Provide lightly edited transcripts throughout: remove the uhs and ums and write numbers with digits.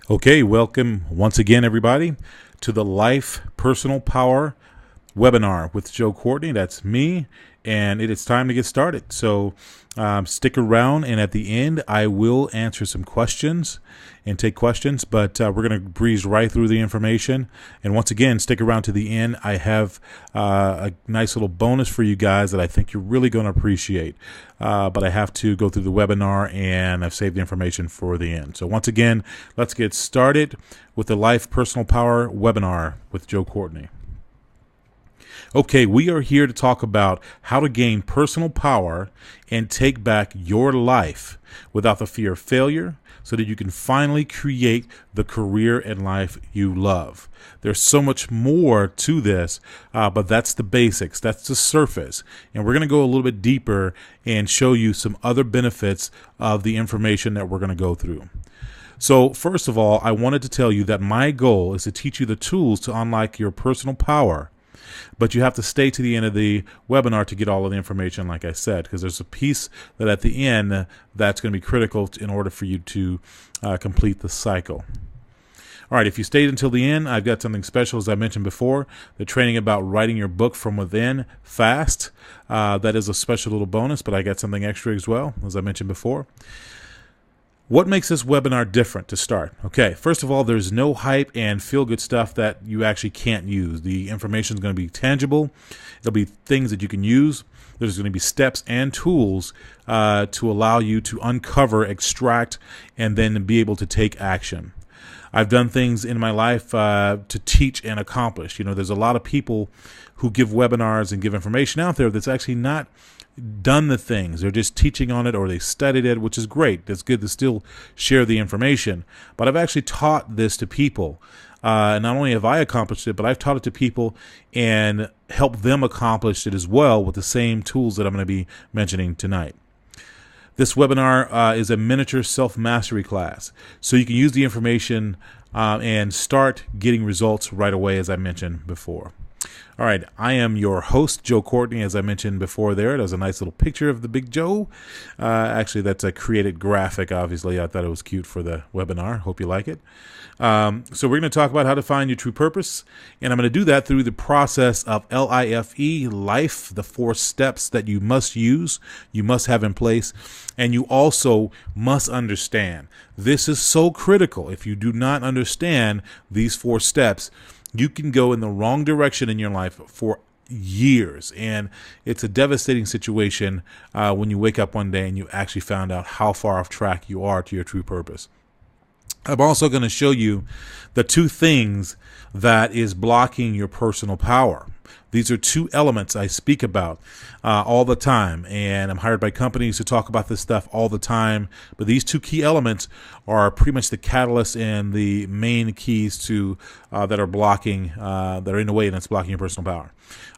Okay, welcome once again, everybody, to the Life Personal Power webinar with Courtney. That's me, and it is time to get started. So stick around, and at the end, I will answer some questions and take questions, but we're going to breeze right through the information. And once again, stick around to the end. I have a nice little bonus for you guys that I think you're really going to appreciate. But I have to go through the webinar, and I've saved the information for the end. So once again, let's get started with the Life Personal Power webinar with Courtney. Okay, we are here to talk about how to gain personal power and take back your life without the fear of failure, so that you can finally create the career and life you love. There's so much more to this, but that's the basics. That's the surface. And we're going to go a little bit deeper and show you some other benefits of the information that we're going to go through. So first of all, I wanted to tell you that my goal is to teach you the tools to unlock your personal power. But you have to stay to the end of the webinar to get all of the information, like I said, because there's a piece that at the end that's going to be critical in order for you to complete the cycle. All right, if you stayed until the end, I've got something special, as I mentioned before, the training about writing your book from within fast. That is a special little bonus, but I got something extra as well, as I mentioned before. What makes this webinar different to start? Okay, first of all, there's no hype and feel-good stuff that you actually can't use. The information is going to be tangible. There'll be things that you can use. There's going to be steps and tools to allow you to uncover, extract, and then be able to take action. I've done things in my life to teach and accomplish. You know, there's a lot of people who give webinars and give information out there that's actually not done the things. They're just teaching on it, or they studied it, which is great. It's good to still share the information. But I've actually taught this to people. Not only have I accomplished it, but I've taught it to people and helped them accomplish it as well with the same tools that I'm going to be mentioning tonight. This webinar is a miniature self-mastery class. So you can use the information and start getting results right away, as I mentioned before. All right, I am your host, Courtney, as I mentioned before there. There's a nice little picture of the Big Joe. Actually, that's a created graphic, obviously. I thought it was cute for the webinar. Hope you like it. So we're going to talk about how to find your true purpose, and I'm going to do that through the process of LIFE, the 4 steps that you must use, you must have in place, and you also must understand. This is so critical. If you do not understand these 4 steps, you can go in the wrong direction in your life for years, and it's a devastating situation when you wake up one day and you actually found out how far off track you are to your true purpose. I'm also going to show you the 2 things that is blocking your personal power. These are 2 elements I speak about all the time, and I'm hired by companies to talk about this stuff all the time. But these 2 key elements are pretty much the catalyst and the main keys to that are blocking, that are in the way that's blocking your personal power.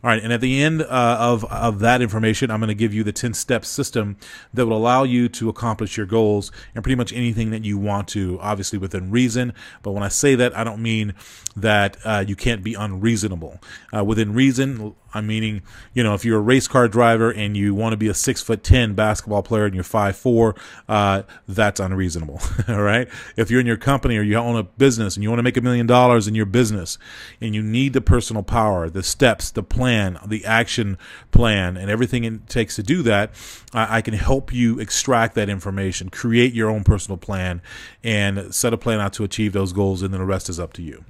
All right, and at the end of that information, I'm going to give you the 10-step system that will allow you to accomplish your goals and pretty much anything that you want to, obviously within reason. But when I say that, I don't mean that you can't be unreasonable. Within reason, I'm meaning, you know, if you're a race car driver and you want to be a 6'10" basketball player and you're 5'4", that's unreasonable. All right. If you're in your company or you own a business and you want to make $1 million in your business and you need the personal power, the steps, the plan, the action plan, and everything it takes to do that, I can help you extract that information, create your own personal plan, and set a plan out to achieve those goals, and then the rest is up to you.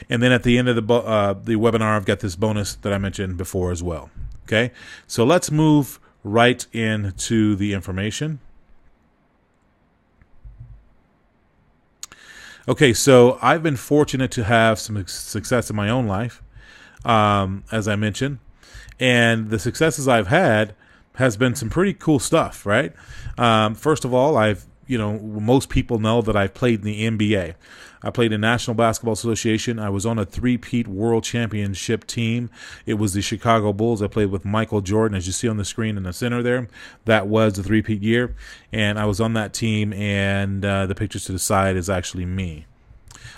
And then at the end of the webinar, I've got this bonus that I mentioned before as well. Okay, so let's move right into the information. Okay, so I've been fortunate to have some success in my own life, as I mentioned, and the successes I've had has been some pretty cool stuff, right? First of all, most people know that I've played in the NBA. I played in National Basketball Association. I was on a 3-peat world championship team. It was the Chicago Bulls. I played with Michael Jordan, as you see on the screen in the center there. That was the 3-peat year, and I was on that team, and the pictures to the side is actually me.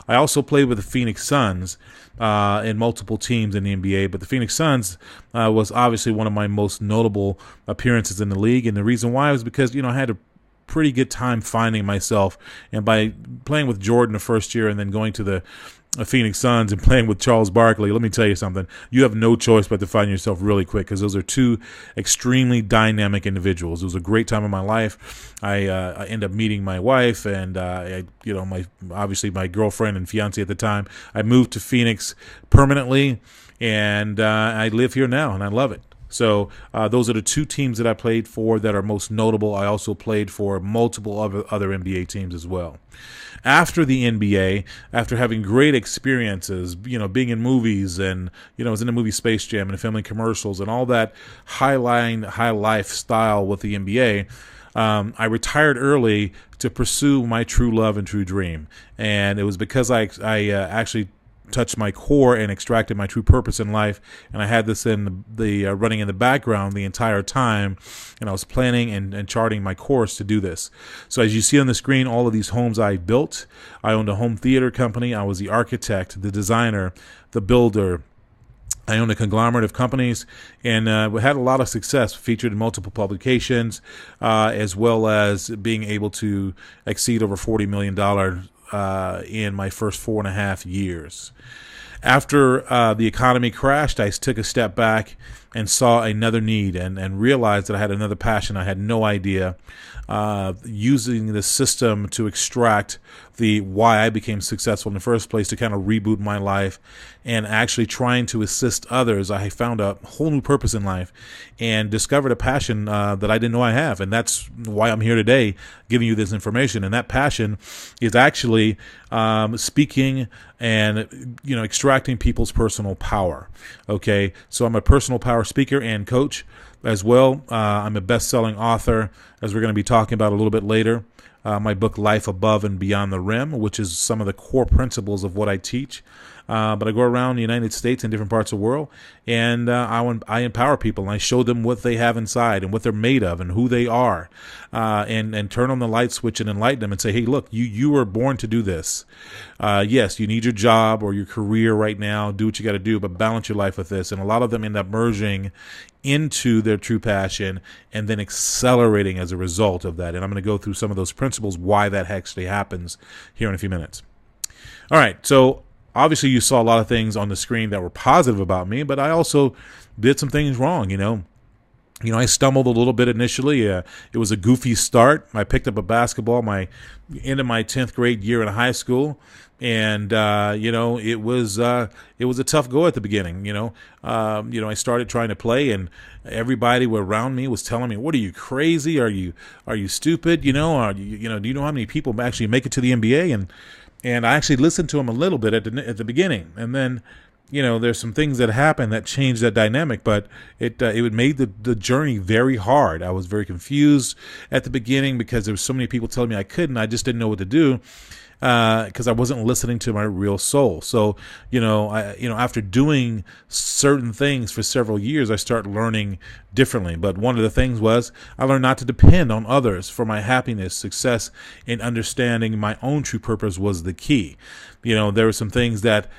I also played with the Phoenix Suns in multiple teams in the NBA, but the Phoenix Suns was obviously one of my most notable appearances in the league, and the reason why was because, I had to pretty good time finding myself. And by playing with Jordan the first year and then going to the Phoenix Suns and playing with Charles Barkley, let me tell you something. You have no choice but to find yourself really quick, because those are two extremely dynamic individuals. It was a great time of my life. I ended up meeting my wife and obviously my girlfriend and fiance at the time. I moved to Phoenix permanently, and I live here now, and I love it. So those are the two teams that I played for that are most notable. I also played for multiple other NBA teams as well. After the NBA, after having great experiences, being in movies, and I was in the movie Space Jam and filming commercials and all that high life style with the NBA, I retired early to pursue my true love and true dream. And it was because I actually touched my core and extracted my true purpose in life, and I had this in the running in the background the entire time, and I was planning and charting my course to do this. So as you see on the screen, all of these homes I built. I owned a home theater company. I was the architect, the designer, the builder. I owned a conglomerate of companies, and we had a lot of success, featured in multiple publications, as well as being able to exceed over $40 million in my first 4.5 years. After the economy crashed, I took a step back and saw another need and realized that I had another passion. I had no idea. Using the system to extract the why I became successful in the first place, to kind of reboot my life, and actually trying to assist others. I found a whole new purpose in life and discovered a passion that I didn't know I have. And that's why I'm here today giving you this information. And that passion is actually speaking and, extracting people's personal power. Okay. So I'm a personal power speaker and coach as well. I'm a best-selling author, as we're going to be talking about a little bit later. My book, Life Above and Beyond the Rim, which is some of the core principles of what I teach. But I go around the United States and different parts of the world, and I empower people, and I show them what they have inside and what they're made of and who they are, and turn on the light switch and enlighten them and say, hey, look, you were born to do this. Yes, you need your job or your career right now. Do what you got to do, but balance your life with this. And a lot of them end up merging into their true passion and then accelerating as a result of that. And I'm going to go through some of those principles, why that actually happens, here in a few minutes. All right, so obviously you saw a lot of things on the screen that were positive about me, but I also did some things wrong, I stumbled a little bit initially. It was a goofy start. I picked up a basketball into my 10th grade year in high school, and it was a tough go at the beginning. I started trying to play, and everybody around me was telling me, "What are you, crazy? Are you stupid? Do you know how many people actually make it to the NBA?" And I actually listened to them a little bit at the beginning, and then there's some things that happened that changed that dynamic, but it made the journey very hard. I was very confused at the beginning because there were so many people telling me I couldn't. I just didn't know what to do because I wasn't listening to my real soul. So, after doing certain things for several years, I started learning differently. But one of the things was I learned not to depend on others for my happiness, success, and understanding my own true purpose was the key. There were some things that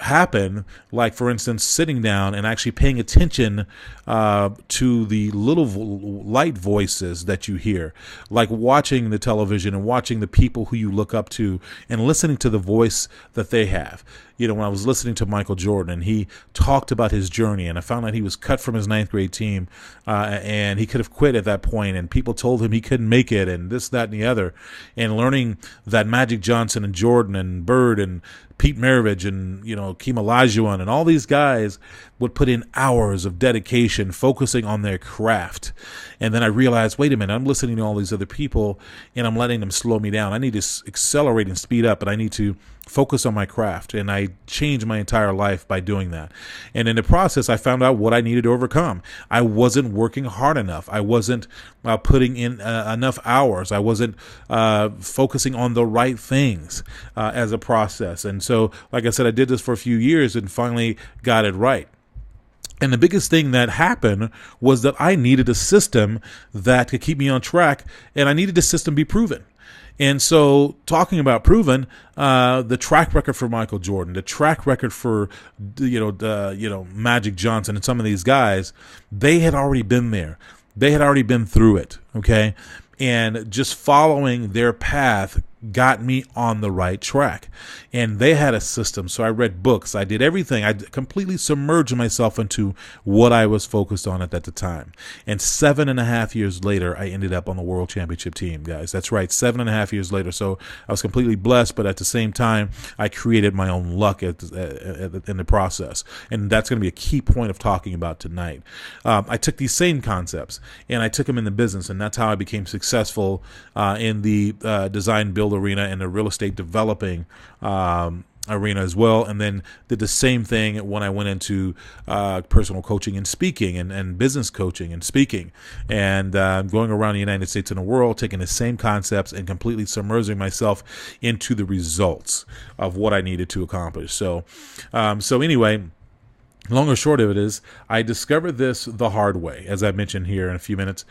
happen, like, for instance, sitting down and actually paying attention to the little light voices that you hear, like watching the television and watching the people who you look up to and listening to the voice that they have. When I was listening to Michael Jordan, and he talked about his journey, and I found out he was cut from his 9th grade team, and he could have quit at that point, and people told him he couldn't make it, and this, that, and the other. And learning that Magic Johnson and Jordan and Bird and Pete Maravich and, Hakeem Olajuwon and all these guys would put in hours of dedication focusing on their craft. And then I realized, wait a minute, I'm listening to all these other people and I'm letting them slow me down. I need to accelerate and speed up, and I need to focus on my craft. And I changed my entire life by doing that. And in the process, I found out what I needed to overcome. I wasn't working hard enough. I wasn't putting in enough hours. I wasn't focusing on the right things as a process. And so, like I said, I did this for a few years and finally got it right. And the biggest thing that happened was that I needed a system that could keep me on track, and I needed the system to be proven. And so, talking about proven, the track record for Michael Jordan, the track record for Magic Johnson and some of these guys, they had already been there. They had already been through it. Okay, And just following their path got me on the right track. And they had a system. So I read books. I did everything. I completely submerged myself into what I was focused on at that time. And 7.5 years later, I ended up on the world championship team, guys. That's right. 7.5 years later. So I was completely blessed, but at the same time, I created my own luck in the process. And that's going to be a key point of talking about tonight. I took these same concepts and I took them in the business, and that's how I became successful in the design build arena and the real estate developing arena as well. And then did the same thing when I went into personal coaching and speaking and business coaching and speaking, and going around the United States and the world, taking the same concepts and completely submerging myself into the results of what I needed to accomplish. So anyway, long or short of it is, I discovered this the hard way, as I mentioned here in a few minutes.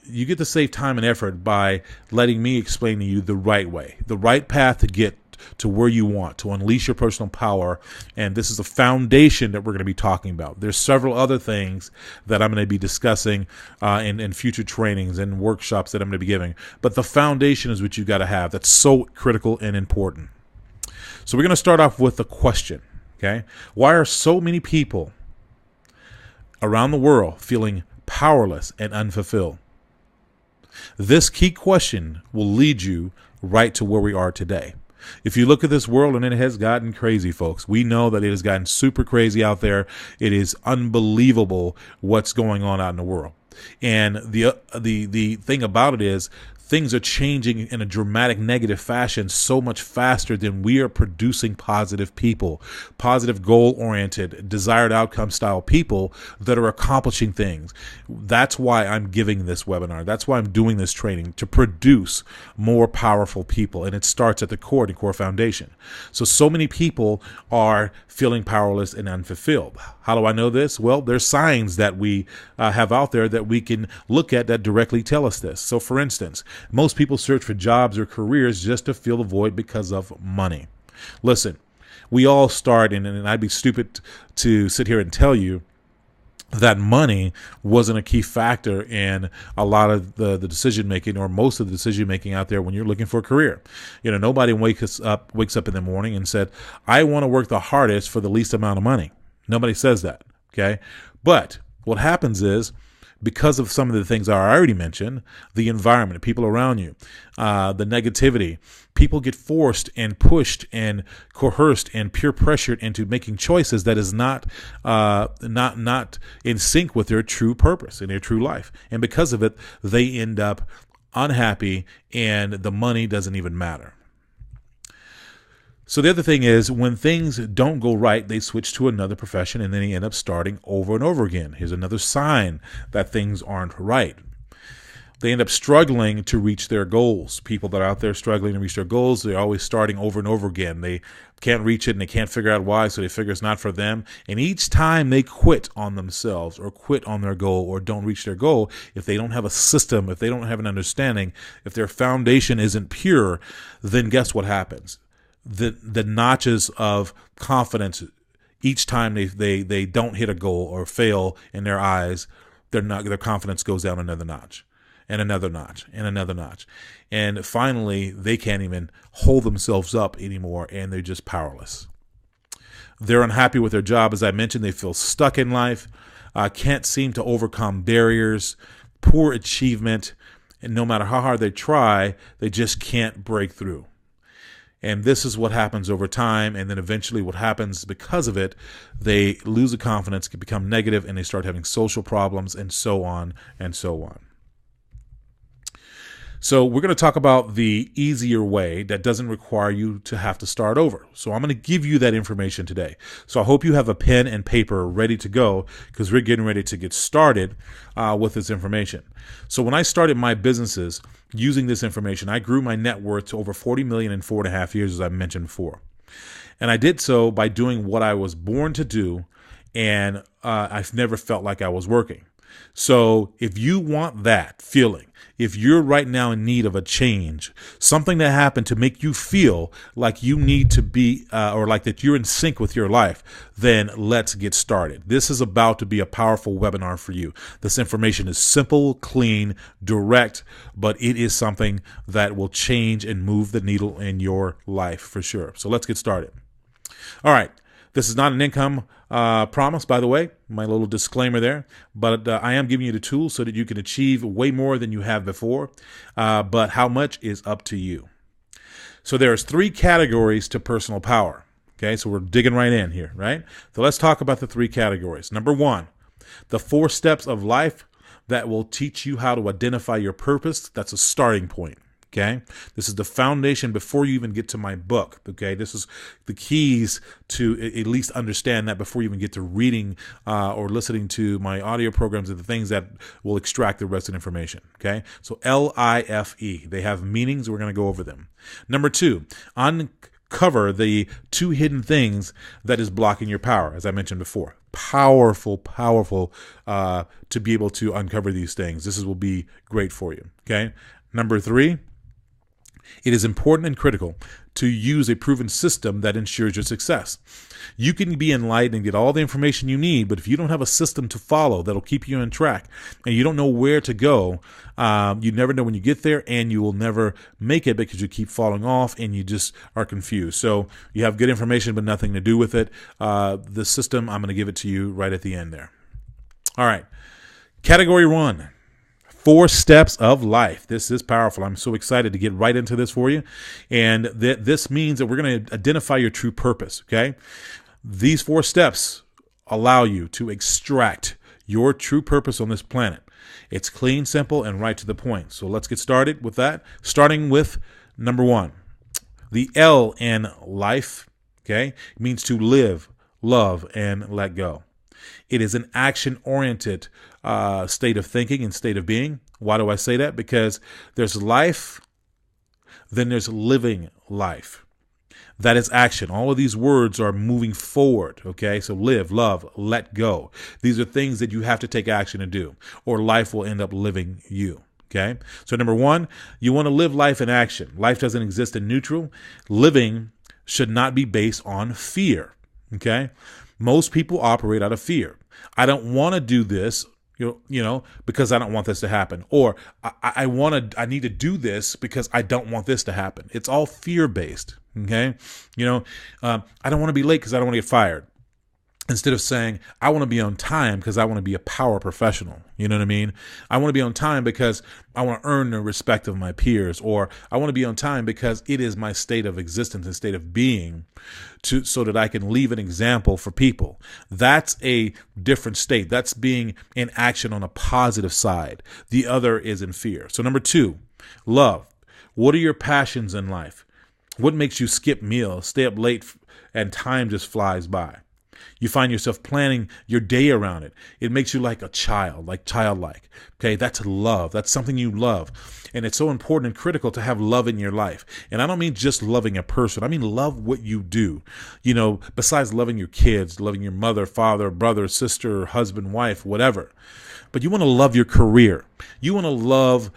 You get to save time and effort by letting me explain to you the right way, the right path to get to where you want, to unleash your personal power. And this is the foundation that we're going to be talking about. There's several other things that I'm going to be discussing in future trainings and workshops that I'm going to be giving. But the foundation is what you got to have. That's so critical and important. So we're going to start off with a question. Okay. Why are so many people around the world feeling powerless and unfulfilled? This key question will lead you right to where we are today. If you look at this world, and it has gotten crazy, folks, we know that it has gotten super crazy out there. It is unbelievable what's going on out in the world. And the thing about it is, things are changing in a dramatic negative fashion so much faster than we are producing positive people, positive goal-oriented, desired outcome style people that are accomplishing things. That's why I'm giving this webinar. That's why I'm doing this training, to produce more powerful people. And it starts at the core foundation. So many people are feeling powerless and unfulfilled. How do I know this? Well, there's signs that we have out there that we can look at that directly tell us this. So for instance, most people search for jobs or careers just to fill the void because of money. Listen, we all start, and I'd be stupid to sit here and tell you that money wasn't a key factor in a lot of the decision making, or most of the decision making out there when you're looking for a career. You know, nobody wakes up in the morning and said, I want to work the hardest for the least amount of money. Nobody says that. Okay. But what happens is, because of some of the things I already mentioned, the environment, people around you, the negativity, people get forced and pushed and coerced and peer pressured into making choices that is not in sync with their true purpose and their true life. And because of it, they end up unhappy, and the money doesn't even matter. So the other thing is, when things don't go right, they switch to another profession, and then they end up starting over and over again. Here's another sign that things aren't right. They end up struggling to reach their goals. People that are out there struggling to reach their goals, they're always starting over and over again. They can't reach it, and they can't figure out why, so they figure it's not for them. And each time they quit on themselves, or quit on their goal, or don't reach their goal, if they don't have a system, if they don't have an understanding, if their foundation isn't pure, then guess what happens? The notches of confidence, each time they don't hit a goal or fail in their eyes, their confidence goes down another notch, and another notch, and another notch. And finally, they can't even hold themselves up anymore, and they're just powerless. They're unhappy with their job. As I mentioned, they feel stuck in life, can't seem to overcome barriers, poor achievement, and no matter how hard they try, they just can't break through. And this is what happens over time. And then eventually what happens because of it, they lose the confidence, can become negative, and they start having social problems, and so on and so on. So we're going to talk about the easier way that doesn't require you to have to start over. So I'm going to give you that information today. So I hope you have a pen and paper ready to go, because we're getting ready to get started with this information. So when I started my businesses using this information, I grew my net worth to over 40 million in 4.5 years, as I mentioned before. And I did so by doing what I was born to do, and I've never felt like I was working. So if you want that feeling, if you're right now in need of a change, something to happen to make you feel like you need to be, or like that you're in sync with your life, then let's get started. This is about to be a powerful webinar for you. This information is simple, clean, direct, but it is something that will change and move the needle in your life for sure. So let's get started. All right. This is not an income promise, by the way, my little disclaimer there, but I am giving you the tools so that you can achieve way more than you have before, but how much is up to you. So there's 3 categories to personal power. Okay, so we're digging right in here, right? So let's talk about the 3 categories. Number 1, the 4 steps of life that will teach you how to identify your purpose. That's a starting point. Okay, this is the foundation before you even get to my book. Okay, this is the keys to at least understand that before you even get to reading or listening to my audio programs and the things that will extract the rest of the information. Okay, so LIFE, they have meanings. We're going to go over them. Number 2, uncover the 2 hidden things that is blocking your power, as I mentioned before. Powerful to be able to uncover these things. This will be great for you. Okay, number 3. It is important and critical to use a proven system that ensures your success. You can be enlightened and get all the information you need, but if you don't have a system to follow that'll keep you on track and you don't know where to go, you never know when you get there, and you will never make it because you keep falling off and you just are confused. So you have good information but nothing to do with it. The system, I'm going to give it to you right at the end there. All right. Category 1. 4 steps of life. This is powerful. I'm so excited to get right into this for you. And this means that we're going to identify your true purpose. Okay. These 4 steps allow you to extract your true purpose on this planet. It's clean, simple, and right to the point. So let's get started with that. Starting with number 1, the L in life. Okay. It means to live, love, and let go. It is an action-oriented state of thinking and state of being. Why do I say that? Because there's life, then there's living life. That is action. All of these words are moving forward. Okay, so live, love, let go. These are things that you have to take action to do, or life will end up living you. Okay, so number 1, you want to live life in action. Life doesn't exist in neutral. Living should not be based on fear. Okay. Most people operate out of fear. I don't want to do this, because I don't want this to happen. Or I need to do this because I don't want this to happen. It's all fear-based. Okay. I don't want to be late because I don't want to get fired. Instead of saying, I want to be on time because I want to be a power professional. You know what I mean? I want to be on time because I want to earn the respect of my peers, or I want to be on time because it is my state of existence and state of being so that I can leave an example for people. That's a different state. That's being in action on a positive side. The other is in fear. So number 2, love. What are your passions in life? What makes you skip meals, stay up late, and time just flies by? You find yourself planning your day around it. It makes you like a child, like childlike. Okay, that's love. That's something you love. And it's so important and critical to have love in your life. And I don't mean just loving a person. I mean love what you do. Besides loving your kids, loving your mother, father, brother, sister, husband, wife, whatever. But you want to love your career. You want to love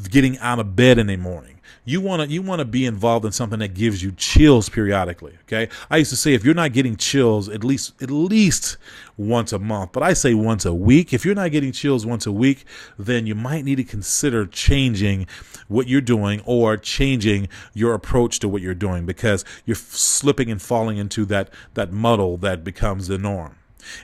getting out of bed in the morning. You want to be involved in something that gives you chills periodically. Okay, I used to say if you're not getting chills at least once a month, but I say once a week. If you're not getting chills once a week, then you might need to consider changing what you're doing or changing your approach to what you're doing, because you're slipping and falling into that muddle that becomes the norm.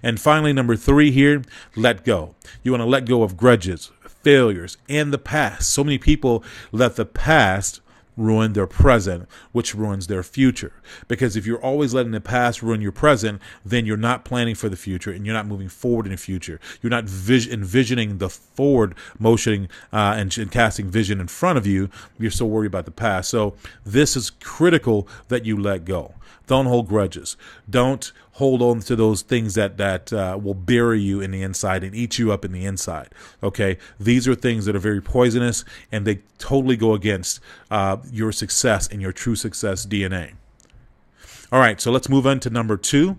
And finally, number 3 here, let go. You want to let go of grudges, failures, and the past. So many people let the past ruin their present, which ruins their future. Because if you're always letting the past ruin your present, then you're not planning for the future and you're not moving forward in the future. You're not envisioning the forward motion and casting vision in front of you. You're so worried about the past. So this is critical that you let go. Don't hold grudges. Don't hold on to those things that will bury you in the inside and eat you up in the inside. Okay, these are things that are very poisonous, and they totally go against your success and your true success DNA. All right, so let's move on to number 2,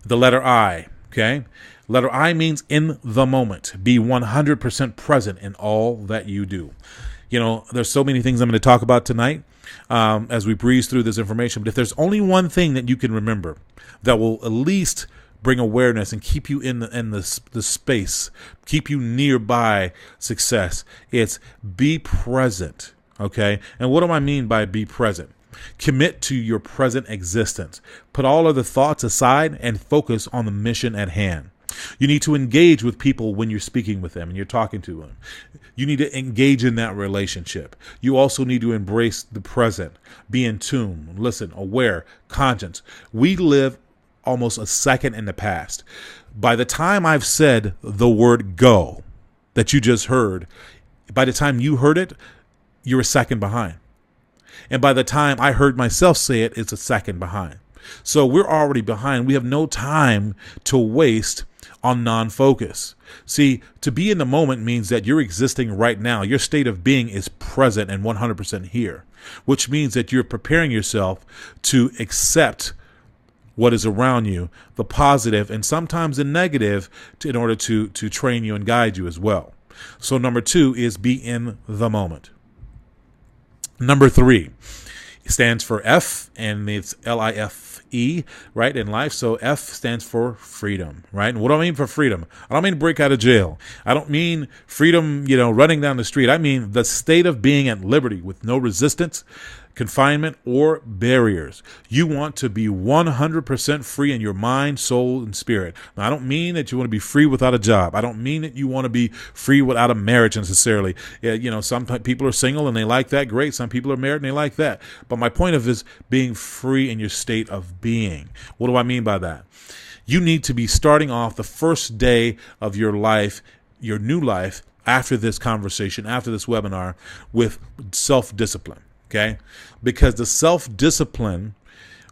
the letter I. Okay, Letter I means in the moment. Be 100% present in all that you do. You know, there's so many things I'm going to talk about tonight as we breeze through this information. But if there's only one thing that you can remember that will at least bring awareness and keep you in the space, keep you nearby success, it's be present. Okay. And what do I mean by be present? Commit to your present existence. Put all other thoughts aside and focus on the mission at hand. You need to engage with people when you're speaking with them and you're talking to them. You need to engage in that relationship. You also need to embrace the present, be in tune, listen, aware, conscious. We live almost a second in the past. By the time I've said the word go that you just heard, by the time you heard it, you're a second behind. And by the time I heard myself say it, it's a second behind. So we're already behind. We have no time to waste on non-focus. See, to be in the moment means that you're existing right now. Your state of being is present and 100% here, which means that you're preparing yourself to accept what is around you, the positive and sometimes the negative, in order to train you and guide you as well. So number 2 is be in the moment. Number 3 stands for F, and it's LIFE, right, in life. So F stands for freedom, right? And what do I mean for freedom? I don't mean to break out of jail. I don't mean freedom, running down the street. I mean the state of being at liberty with no resistance, confinement, or barriers. You want to be 100% free in your mind, soul, and spirit. Now, I don't mean that you want to be free without a job. I don't mean that you want to be free without a marriage necessarily. Some people are single and they like that. Great. Some people are married and they like that. But my point of is being free in your state of being. What do I mean by that? You need to be starting off the first day of your life, your new life, after this conversation, after this webinar, with self-discipline. Okay, because the self-discipline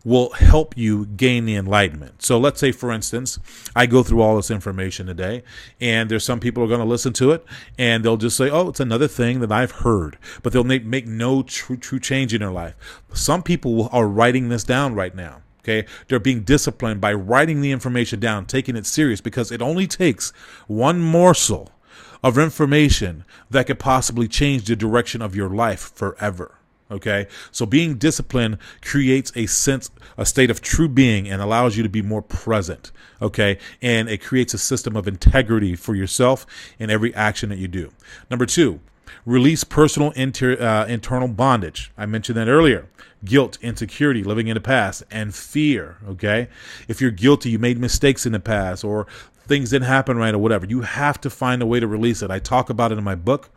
will help you gain the enlightenment. So let's say, for instance, I go through all this information today, and there's some people who are going to listen to it, and they'll just say, oh, it's another thing that I've heard, but they'll make no true change in their life. Some people are writing this down right now. Okay, they're being disciplined by writing the information down, taking it serious, because it only takes one morsel of information that could possibly change the direction of your life forever. Okay, so being disciplined creates a state of true being and allows you to be more present. Okay, and it creates a system of integrity for yourself in every action that you do. Number 2, release personal internal bondage. I mentioned that earlier. Guilt, insecurity, living in the past, and fear. Okay, if you're guilty, you made mistakes in the past, or things didn't happen right, or whatever, you have to find a way to release it. I talk about it in my book.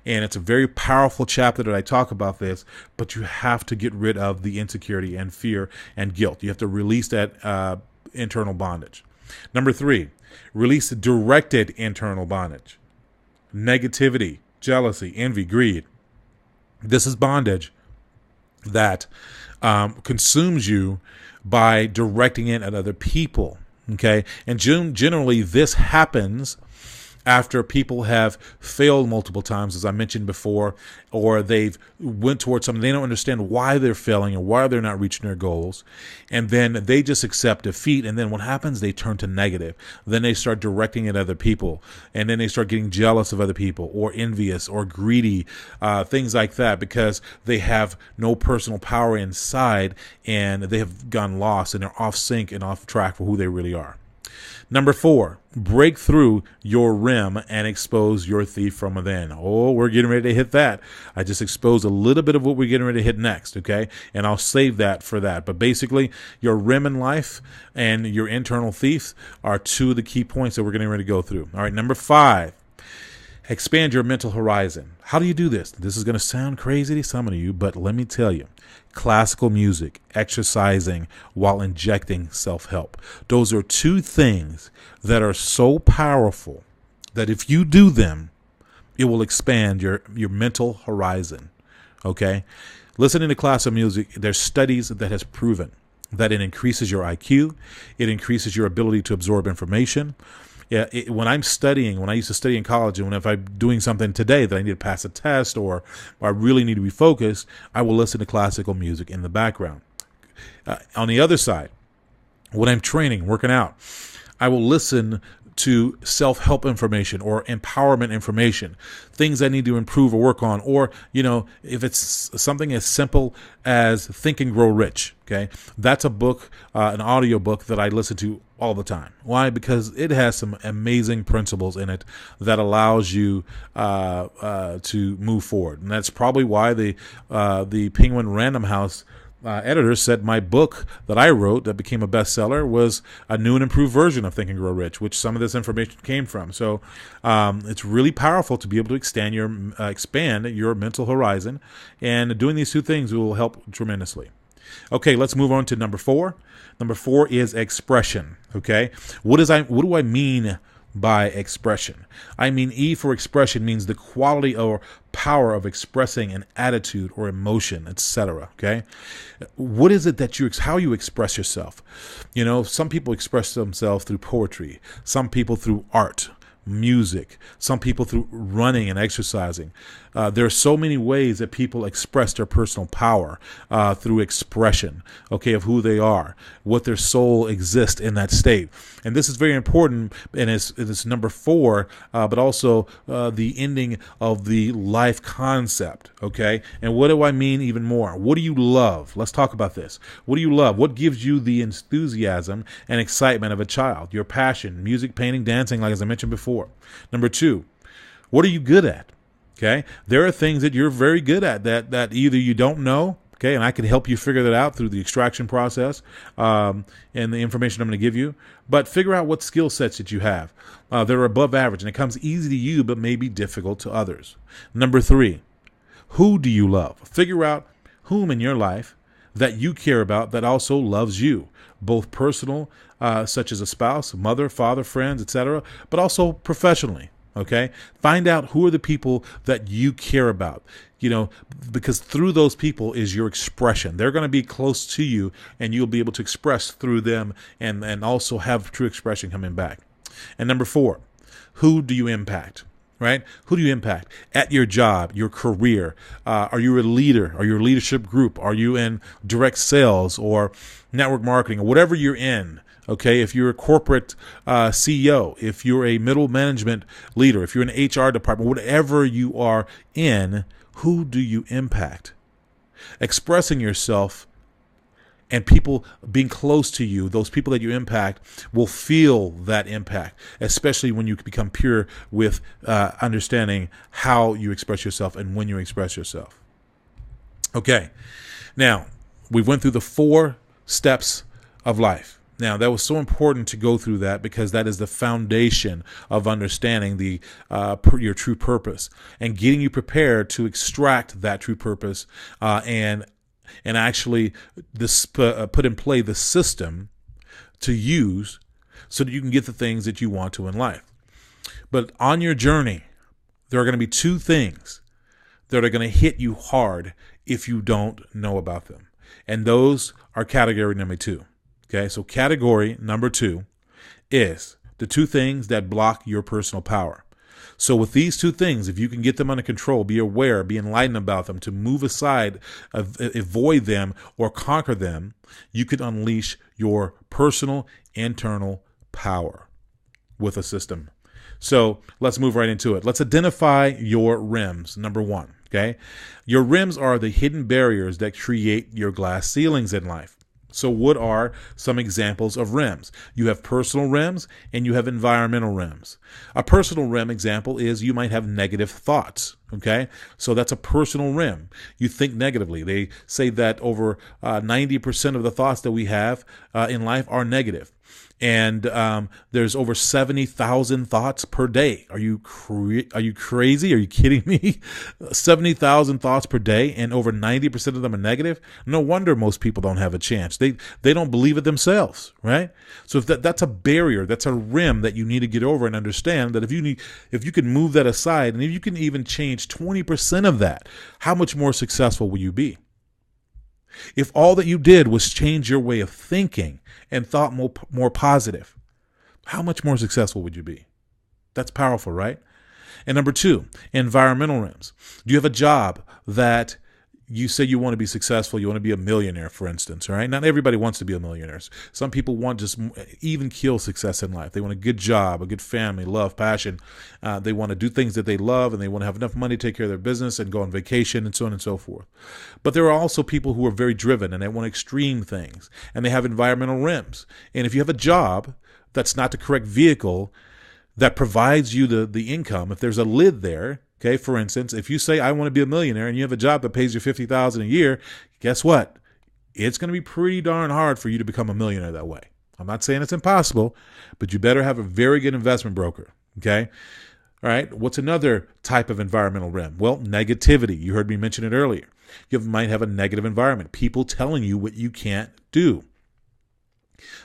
And it's a very powerful chapter that I talk about this, but you have to get rid of the insecurity and fear and guilt. You have to release that internal bondage. Number 3, release the directed internal bondage. Negativity, jealousy, envy, greed. This is bondage that consumes you by directing it at other people. Okay, and generally this happens after people have failed multiple times, as I mentioned before, or they've went towards something, they don't understand why they're failing or why they're not reaching their goals. And then they just accept defeat. And then what happens? They turn to negative. Then they start directing at other people. And then they start getting jealous of other people, or envious or greedy, things like that, because they have no personal power inside and they have gone lost and they're off sync and off track for who they really are. Number 4, break through your rim and expose your thief from within. Oh, we're getting ready to hit that. I just exposed a little bit of what we're getting ready to hit next, okay? And I'll save that for that. But basically, your rim in life and your internal thief are 2 of the key points that we're getting ready to go through. All right, number 5, expand your mental horizon. How do you do this? This is going to sound crazy to some of you, but let me tell you. Classical music, exercising while injecting self-help. Those are 2 things that are so powerful that if you do them, it will expand your mental horizon. Okay? Listening to classical music, there's studies that has proven that it increases your IQ, it increases your ability to absorb information. Yeah, when I'm studying, when I used to study in college, and if I'm doing something today that I need to pass a test or I really need to be focused, I will listen to classical music in the background. On the other side, when I'm training, working out, I will listen to self-help information or empowerment information, things I need to improve or work on, or, if it's something as simple as Think and Grow Rich, okay, that's a book, an audio book that I listen to all the time. Why? Because it has some amazing principles in it that allows you to move forward. And that's probably why the Penguin Random House editor said my book that I wrote that became a bestseller was a new and improved version of Think and Grow Rich, which some of this information came from. So it's really powerful to be able to expand your mental horizon, and doing these two things will help tremendously. Okay, let's move on to number 4. Number 4 is expression. Okay, what do I mean by expression? I mean, E for expression means the quality or power of expressing an attitude or emotion, etc. Okay, what is it how you express yourself? Some people express themselves through poetry, some people through art, music, some people through running and exercising. There are so many ways that people express their personal power through expression, okay, of who they are, what their soul exists in that state. And this is very important, and it's number 4, but also the ending of the life concept, okay? And what do I mean even more? What do you love? Let's talk about this. What do you love? What gives you the enthusiasm and excitement of a child? Your passion, music, painting, dancing, like as I mentioned before. Number 2, what are you good at? Okay, there are things that you're very good at that either you don't know, okay, and I can help you figure that out through the extraction process and the information I'm going to give you. But figure out what skill sets that you have that are above average, and it comes easy to you but may be difficult to others. Number 3, who do you love? Figure out whom in your life that you care about that also loves you, both personal, such as a spouse, mother, father, friends, etc., but also professionally. Okay, find out who are the people that you care about, because through those people is your expression. They're going to be close to you, and you'll be able to express through them and also have true expression coming back. And number 4, who do you impact? Right? Who do you impact at your job, your career? Are you a leader? Are you a leadership group? Are you in direct sales or network marketing or whatever you're in? Okay, if you're a corporate CEO, if you're a middle management leader, if you're an HR department, whatever you are in, who do you impact? Expressing yourself and people being close to you, those people that you impact, will feel that impact, especially when you become pure with understanding how you express yourself and when you express yourself. Okay, now we went through the 4 steps of life. Now, that was so important to go through that because that is the foundation of understanding your true purpose and getting you prepared to extract that true purpose and actually put in play the system to use so that you can get the things that you want to in life. But on your journey, there are going to be 2 things that are going to hit you hard if you don't know about them. And those are category number 2. Okay, so category number 2 is the 2 things that block your personal power. So with these 2 things, if you can get them under control, be aware, be enlightened about them, to move aside, avoid them, or conquer them, you can unleash your personal internal power with a system. So let's move right into it. Let's identify your rims. Number 1, okay? Your rims are the hidden barriers that create your glass ceilings in life. So what are some examples of rims? You have personal rims and you have environmental rims. A personal rim example is you might have negative thoughts. Okay, so that's a personal rim. You think negatively. They say that over 90% of the thoughts that we have in life are negative. And there's over 70,000 thoughts per day. Are you crazy? Are you kidding me? 70,000 thoughts per day, and over 90% of them are negative. No wonder most people don't have a chance. They don't believe it themselves, right? So if that's a barrier, that's a rim that you need to get over and understand that if you can move that aside, and if you can even change 20% of that, how much more successful will you be? If all that you did was change your way of thinking and thought more positive, how much more successful would you be? That's powerful, right? And number 2, environmental rims. Do you have a job that you say you want to be successful, you want to be a millionaire, for instance, right? Not everybody wants to be a millionaire. Some people want just even kill success in life. They want a good job, a good family, love, passion. They want to do things that they love, and they want to have enough money to take care of their business and go on vacation and so on and so forth. But there are also people who are very driven, and they want extreme things, and they have environmental rims. And if you have a job that's not the correct vehicle that provides you the income, if there's a lid there, okay, for instance, if you say I want to be a millionaire and you have a job that pays you $50,000 a year, guess what? It's going to be pretty darn hard for you to become a millionaire that way. I'm not saying it's impossible, but you better have a very good investment broker, okay? All right, what's another type of environmental rim? Well, negativity. You heard me mention it earlier. You might have a negative environment, people telling you what you can't do.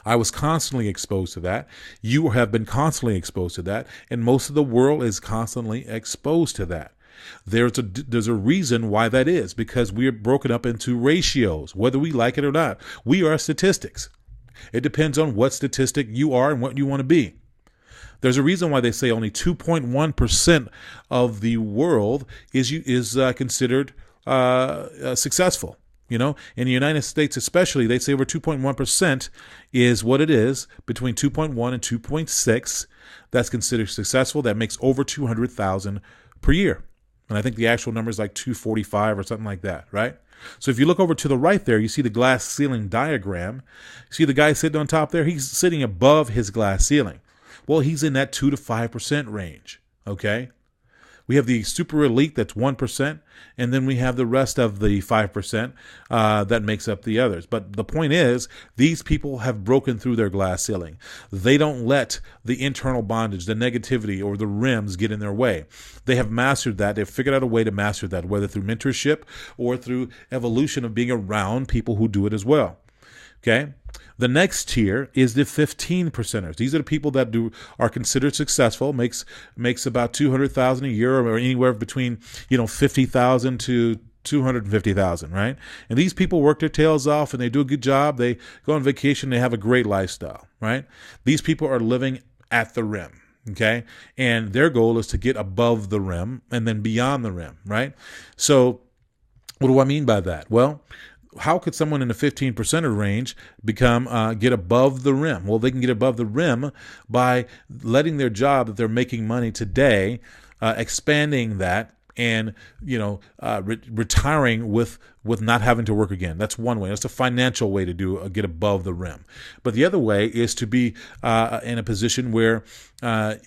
I was constantly exposed to that. You have been constantly exposed to that. And most of the world is constantly exposed to that. There's a reason why that is, because we are broken up into ratios, whether we like it or not. We are statistics. It depends on what statistic you are and what you want to be. There's a reason why they say only 2.1% of the world is considered successful. You know, in the United States especially, they say over 2.1% is what it is, between 2.1 and 2.6. That's considered successful. That makes over 200,000 per year. And I think the actual number is like 245 or something like that, right? So if you look over to the right there, you see the glass ceiling diagram. See the guy sitting on top there? He's sitting above his glass ceiling. Well, he's in that 2 to 5% range, okay? We have the super elite, that's 1%, and then we have the rest of the 5% that makes up the others. But the point is, these people have broken through their glass ceiling. They don't let the internal bondage, the negativity, or the rims get in their way. They have mastered that. They've figured out a way to master that, whether through mentorship or through evolution of being around people who do it as well. Okay? The next tier is the 15%ers. These are the people that are considered successful, makes about $200,000 a year, or anywhere between 50,000 to 250,000, right? And these people work their tails off and they do a good job. They go on vacation. They have a great lifestyle, right? These people are living at the rim. Okay. And their goal is to get above the rim and then beyond the rim, right? So what do I mean by that? Well, how could someone in the 15%er range get above the rim? Well, they can get above the rim by letting their job that they're making money today, expanding that, and retiring with not having to work again. That's one way. That's a financial way to get above the rim. But the other way is to be in a position where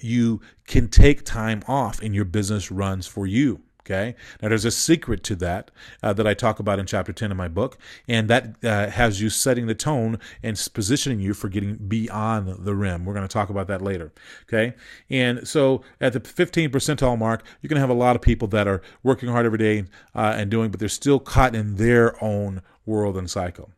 you can take time off and your business runs for you. Okay. Now, there's a secret to that that I talk about in chapter 10 of my book, and that has you setting the tone and positioning you for getting beyond the rim. We're going to talk about that later. Okay. And so at the 15 percentile mark, you're going to have a lot of people that are working hard every day but they're still caught in their own world and cycle.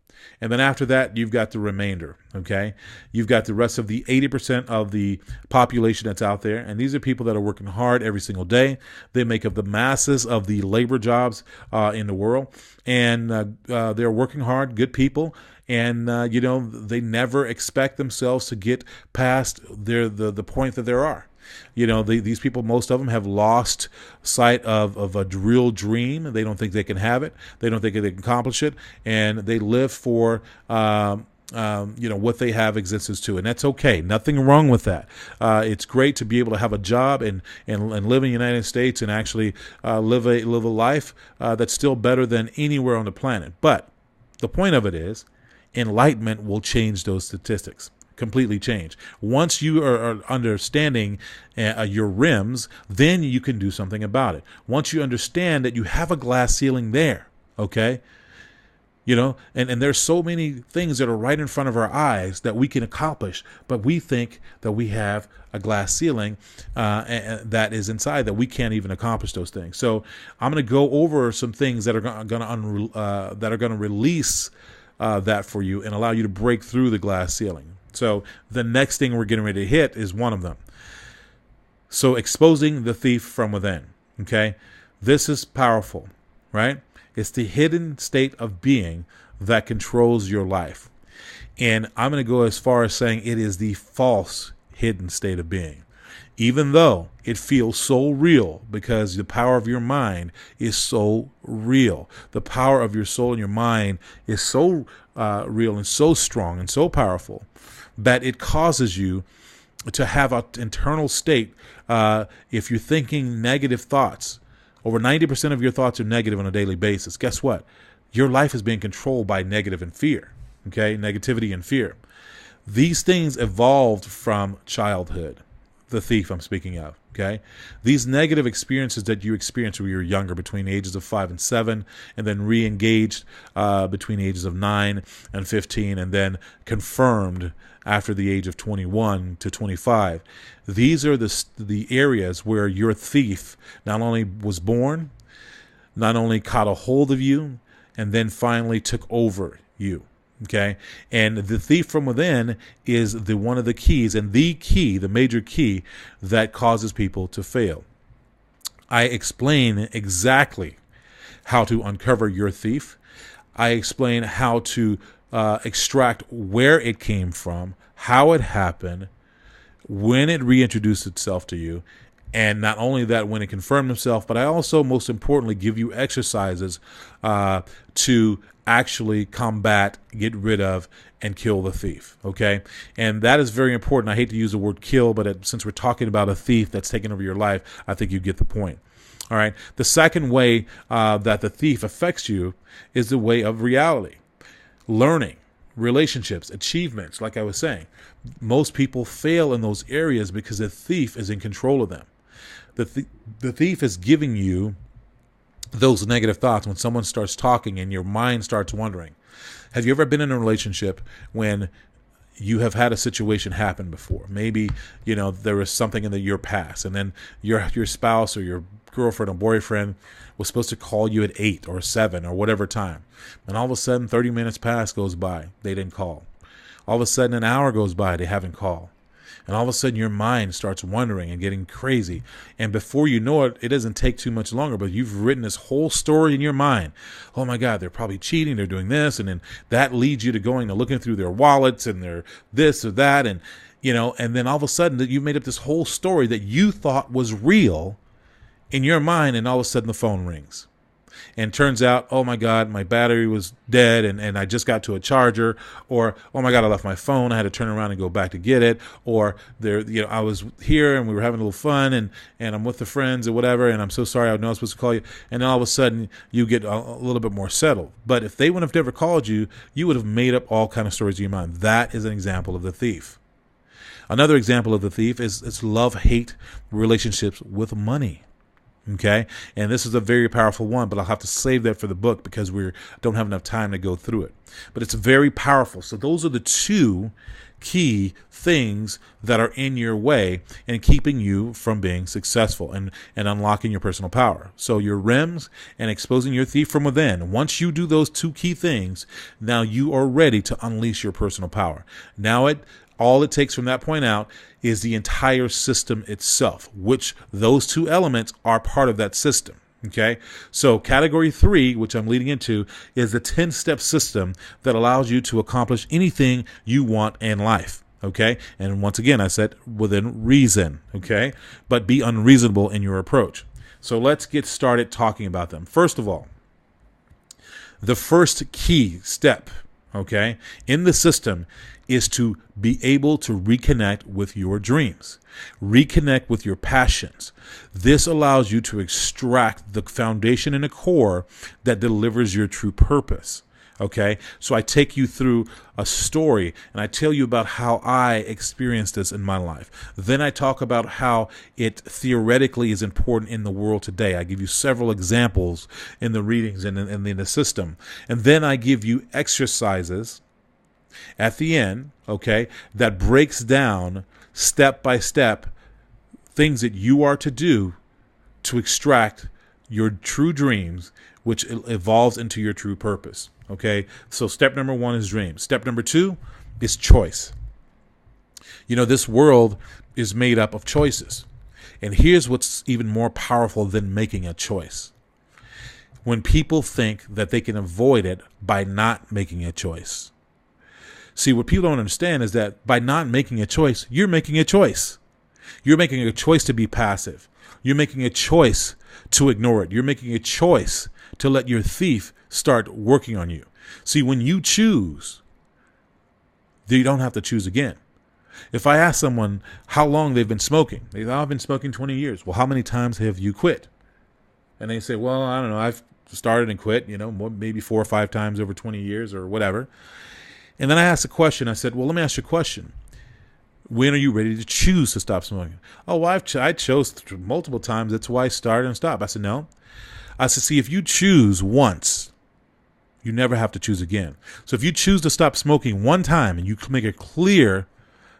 And then after that, you've got the remainder, okay? You've got the rest of the 80% of the population that's out there, and these are people that are working hard every single day. They make up the masses of the labor jobs in the world, and they're working hard, good people, and they never expect themselves to get past the point that they are. These people, most of them have lost sight of a real dream. They don't think they can have it. They don't think they can accomplish it. And they live for, what they have existence to. And that's okay. Nothing wrong with that. It's great to be able to have a job and live in the United States and actually live a life that's still better than anywhere on the planet. But the point of it is, enlightenment will change those statistics. Completely change. Once you are understanding your rims, then you can do something about it. Once you understand that you have a glass ceiling there, okay? And there's so many things that are right in front of our eyes that we can accomplish, but we think that we have a glass ceiling that is inside that we can't even accomplish those things. So I'm going to go over some things that are going to release that for you and allow you to break through the glass ceiling. So the next thing we're getting ready to hit is one of them. So exposing the thief from within. Okay, this is powerful, right? It's the hidden state of being that controls your life. And I'm going to go as far as saying it is the false hidden state of being. even though it feels so real, because the power of your mind is so real. The power of your soul and your mind is so real and so strong and so powerful that it causes you to have an internal state. If you're thinking negative thoughts, over 90% of your thoughts are negative on a daily basis. Guess what? Your life is being controlled by negative and fear. Okay, negativity and fear. These things evolved from childhood, the thief I'm speaking of. Okay, these negative experiences that you experienced when you were younger, between the ages of 5 and 7, and then re-engaged between the ages of 9 and 15, and then confirmed after the age of 21 to 25. These are the areas where your thief not only was born, not only caught a hold of you, and then finally took over you. Okay, and the thief from within is one of the keys, and the major key that causes people to fail. I explain exactly how to uncover your thief. I explain how to extract where it came from, how it happened, when it reintroduced itself to you, and not only that, when it confirmed itself, but I also, most importantly, give you exercises to actually combat, get rid of, and kill the thief. Okay, and that is very important. I hate to use the word kill, but since we're talking about a thief that's taken over your life, I think you get the point. All right. The second way that the thief affects you is the way of reality, learning, relationships, achievements. Like I was saying, most people fail in those areas because the thief is in control of them. The thief is giving you those negative thoughts when someone starts talking and your mind starts wondering. Have you ever been in a relationship when you have had a situation happen before? Maybe, there was something in your past, and then your spouse or your girlfriend or boyfriend was supposed to call you at 8 or 7 or whatever time. And all of a sudden, 30 minutes goes by. They didn't call. All of a sudden, an hour goes by. They haven't called. And all of a sudden, your mind starts wondering and getting crazy. And before you know it, it doesn't take too much longer, but you've written this whole story in your mind. Oh, my God, they're probably cheating. They're doing this. And then that leads you to going to looking through their wallets and their this or that. And, and then all of a sudden, that you've made up this whole story that you thought was real in your mind. And all of a sudden, the phone rings. And turns out, oh my God, my battery was dead and I just got to a charger. Or, oh my God, I left my phone. I had to turn around and go back to get it. Or I was here and we were having a little fun and I'm with the friends or whatever. And I'm so sorry, I know I was supposed to call you. And then all of a sudden you get a little bit more settled. But if they wouldn't have never called you, you would have made up all kind of stories in your mind. That is an example of the thief. Another example of the thief is love-hate relationships with money. Okay, and this is a very powerful one, but I'll have to save that for the book because we don't have enough time to go through it. But it's very powerful. So those are the two key things that are in your way and keeping you from being successful and unlocking your personal power. So your REMs and exposing your thief from within. Once you do those two key things, now you are ready to unleash your personal power. Now all it takes from that point out is the entire system itself, which those two elements are part of that system. Okay, so category 3, which I'm leading into, is the 10-step system that allows you to accomplish anything you want in life. Okay, and once again, I said within reason. Okay, but be unreasonable in your approach. So let's get started talking about them. First of all, the first key step, okay, in the system is to be able to reconnect with your dreams, reconnect with your passions. This allows you to extract the foundation and the core that delivers your true purpose. Okay, so I take you through a story and I tell you about how I experienced this in my life. Then I talk about how it theoretically is important in the world today. I give you several examples in the readings and in the system. And then I give you exercises at the end, okay, that breaks down step by step things that you are to do to extract your true dreams, which evolves into your true purpose. Okay, so step number 1 is dreams. Step number 2 is choice. This world is made up of choices. And here's what's even more powerful than making a choice. When people think that they can avoid it by not making a choice. See, what people don't understand is that by not making a choice, you're making a choice. You're making a choice to be passive. You're making a choice to ignore it. You're making a choice to let your thief start working on you. See, when you choose, you don't have to choose again. If I ask someone how long they've been smoking, they say, I've been smoking 20 years. Well, how many times have you quit? And they say, well, I don't know. I've started and quit, maybe 4 or 5 times over 20 years or whatever. And then I asked a question. I said, well, let me ask you a question. When are you ready to choose to stop smoking? Oh, well, I chose multiple times. That's why I started and stopped. I said, no. I said, see, if you choose once, you never have to choose again. So if you choose to stop smoking one time and you make a clear,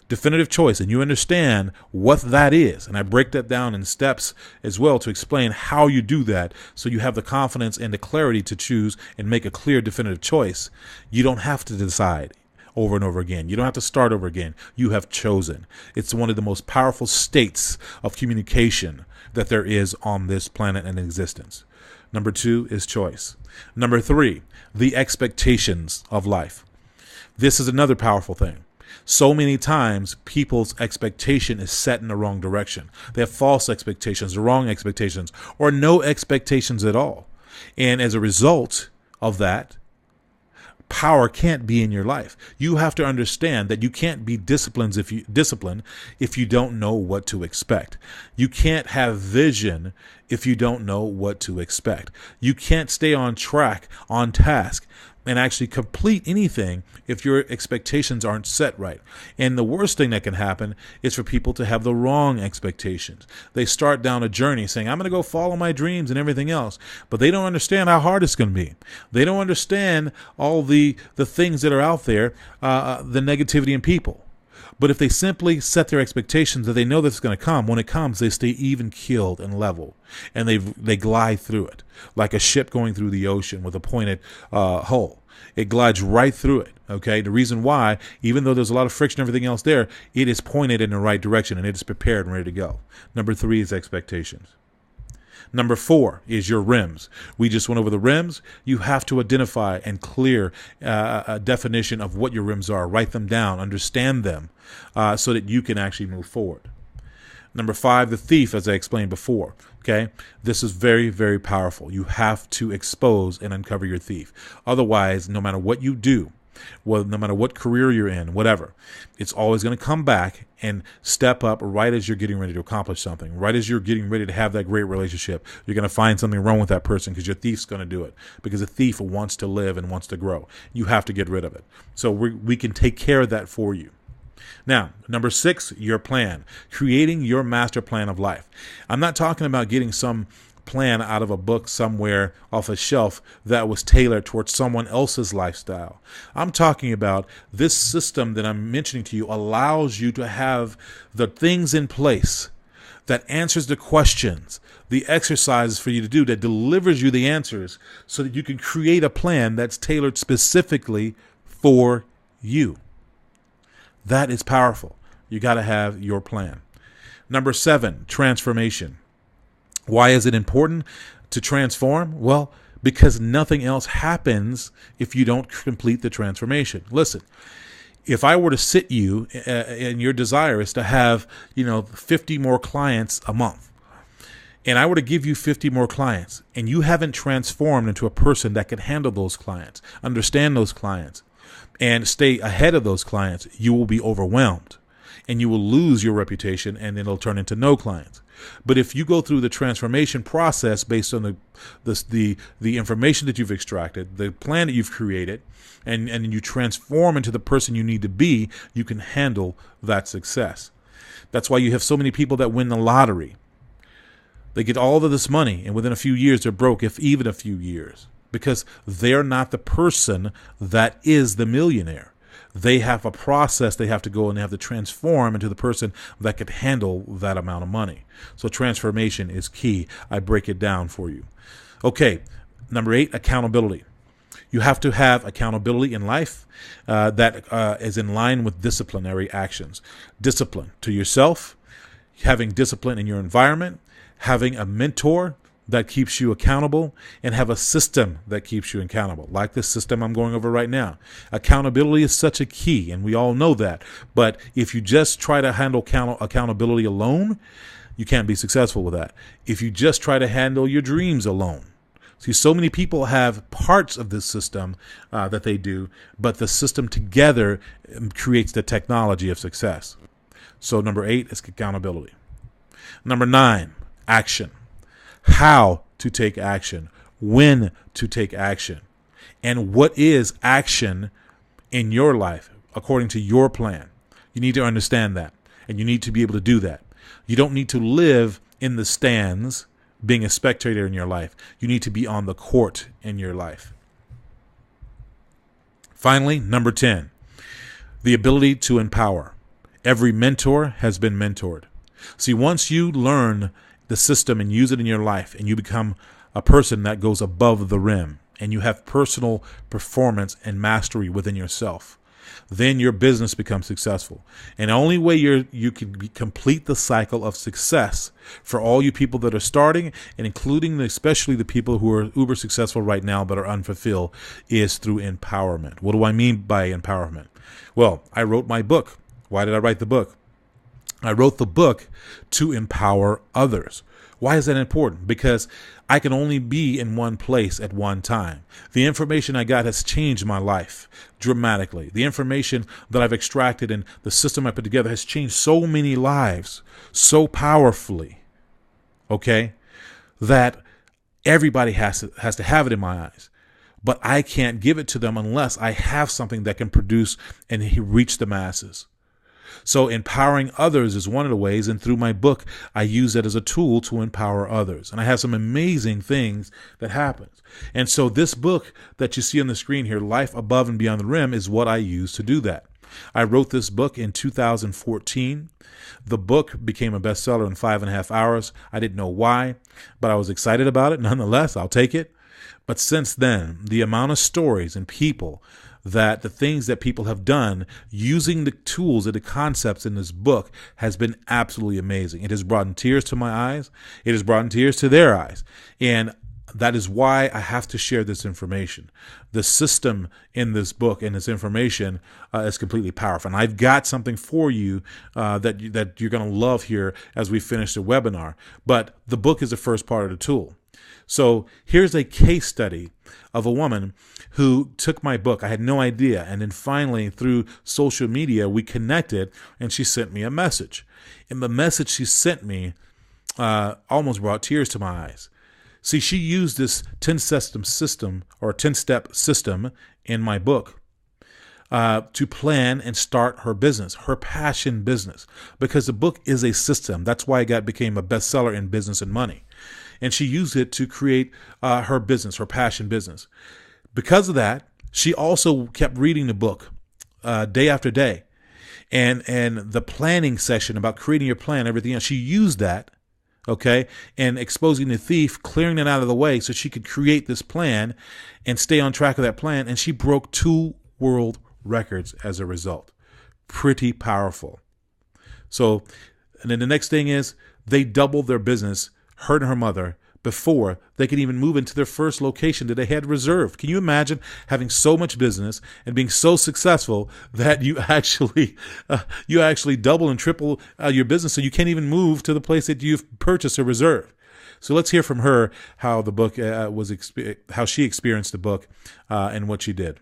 definitive choice and you understand what that is, and I break that down in steps as well to explain how you do that so you have the confidence and the clarity to choose and make a clear, definitive choice, you don't have to decide over and over again. You don't have to start over again. You have chosen. It's one of the most powerful states of communication that there is on this planet and existence. Number 2 is choice. Number 3, the expectations of life. This is another powerful thing. So many times people's expectation is set in the wrong direction. They have false expectations, the wrong expectations, or no expectations at all. And as a result of that, power can't be in your life. You have to understand that you can't be disciplined if you don't know what to expect. You can't have vision if you don't know what to expect. You can't stay on track, on task, and actually complete anything if your expectations aren't set right. And the worst thing that can happen is for people to have the wrong expectations. They start down a journey saying, I'm going to go follow my dreams and everything else, but they don't understand how hard it's going to be. They don't understand all the things that are out there, the negativity in people. But if they simply set their expectations that they know that's going to come, when it comes, they stay even keeled and level, and they glide through it like a ship going through the ocean with a pointed hull. It glides right through it. Okay. The reason why, even though there's a lot of friction and everything else there, it is pointed in the right direction and it is prepared and ready to go. Number 3 is expectations. Number 4 is your rims. We just went over the rims. You have to identify and clear a definition of what your rims are. Write them down, understand them, so that you can actually move forward. Number 5, the thief, as I explained before. Okay, this is very, very powerful. You have to expose and uncover your thief. Otherwise, no matter what you do, well, no matter what career you're in, whatever, it's always going to come back and step up right as you're getting ready to accomplish something, right as you're getting ready to have that great relationship. You're going to find something wrong with that person because your thief's going to do it, because a thief wants to live and wants to grow. You have to get rid of it. So we can take care of that for you. Now, number 6, your plan, creating your master plan of life. I'm not talking about getting some plan out of a book somewhere off a shelf that was tailored towards someone else's lifestyle. I'm talking about this system that I'm mentioning to you allows you to have the things in place that answers the questions, the exercises for you to do, that delivers you the answers so that you can create a plan that's tailored specifically for you. That is powerful. You got to have your plan. Number 7, transformation. Why is it important to transform? Well, because nothing else happens if you don't complete the transformation. Listen, if I were to sit you and your desire is to have, 50 more clients a month, and I were to give you 50 more clients, and you haven't transformed into a person that can handle those clients, understand those clients, and stay ahead of those clients, you will be overwhelmed and you will lose your reputation and it'll turn into no clients. But if you go through the transformation process based on the information that you've extracted, the plan that you've created, and you transform into the person you need to be, you can handle that success. That's why you have so many people that win the lottery. They get all of this money and within a few years they're broke, if even a few years. Because they're not the person that is the millionaire. They have a process they have to go and they have to transform into the person that could handle that amount of money. So transformation is key. I break it down for you. Okay, number 8, accountability. You have to have accountability in life that is in line with disciplinary actions. Discipline to yourself, having discipline in your environment, having a mentor that keeps you accountable and have a system that keeps you accountable, like this system I'm going over right now. Accountability is such a key, and we all know that. But if you just try to handle accountability alone, you can't be successful with that. If you just try to handle your dreams alone. See, so many people have parts of this system that they do, but the system together creates the technology of success. So number 8 is accountability. Number 9, action. How to take action, when to take action, and what is action in your life according to your plan. You need to understand that, and you need to be able to do that. You don't need to live in the stands being a spectator in your life. You need to be on the court in your life. Finally, number 10, the ability to empower. Every mentor has been mentored. See, once you learn the system and use it in your life, and you become a person that goes above the rim, and you have personal performance and mastery within yourself, then your business becomes successful. And the only way you can complete the cycle of success for all you people that are starting, and including especially the people who are uber successful right now but are unfulfilled, is through empowerment. What do I mean by empowerment? Well, I wrote my book. Why did I write the book? I wrote the book to empower others. Why is that important? Because I can only be in one place at one time. The information I got has changed my life dramatically. The information that I've extracted and the system I put together has changed so many lives so powerfully, okay, that everybody has to have it in my eyes. But I can't give it to them unless I have something that can produce and reach the masses. So empowering others is one of the ways, and through my book, I use that as a tool to empower others. And I have some amazing things that happen. And so this book that you see on the screen here, Life Above and Beyond the Rim, is what I use to do that. I wrote this book in 2014. The book became a bestseller in 5.5 hours. I didn't know why, but I was excited about it. Nonetheless, I'll take it. But since then, the amount of stories and people that the things that people have done using the tools and the concepts in this book has been absolutely amazing. It has brought tears to my eyes. It has brought tears to their eyes. And that is why I have to share this information. The system in this book and this information is completely powerful. And I've got something for you that you're going to love here as we finish the webinar. But the book is the first part of the tool. So here's a case study of a woman who took my book. I had no idea. And then finally, through social media, we connected and she sent me a message. And the message she sent me almost brought tears to my eyes. See, she used this 10-step system in my book to plan and start her business, her passion business, because the book is a system. That's why it became a bestseller in Business and Money. And she used it to create her business, her passion business. Because of that, she also kept reading the book day after day. And the planning session about creating your plan, everything else, she used that, okay, and exposing the thief, clearing it out of the way so she could create this plan and stay on track of that plan. And she broke 2 world records as a result. Pretty powerful. So, and then the next thing is they doubled their business, her and her mother, before they could even move into their first location that they had reserved. Can you imagine having so much business and being so successful that you actually double and triple your business, so you can't even move to the place that you've purchased or reserved? So let's hear from her how the book how she experienced the book and what she did.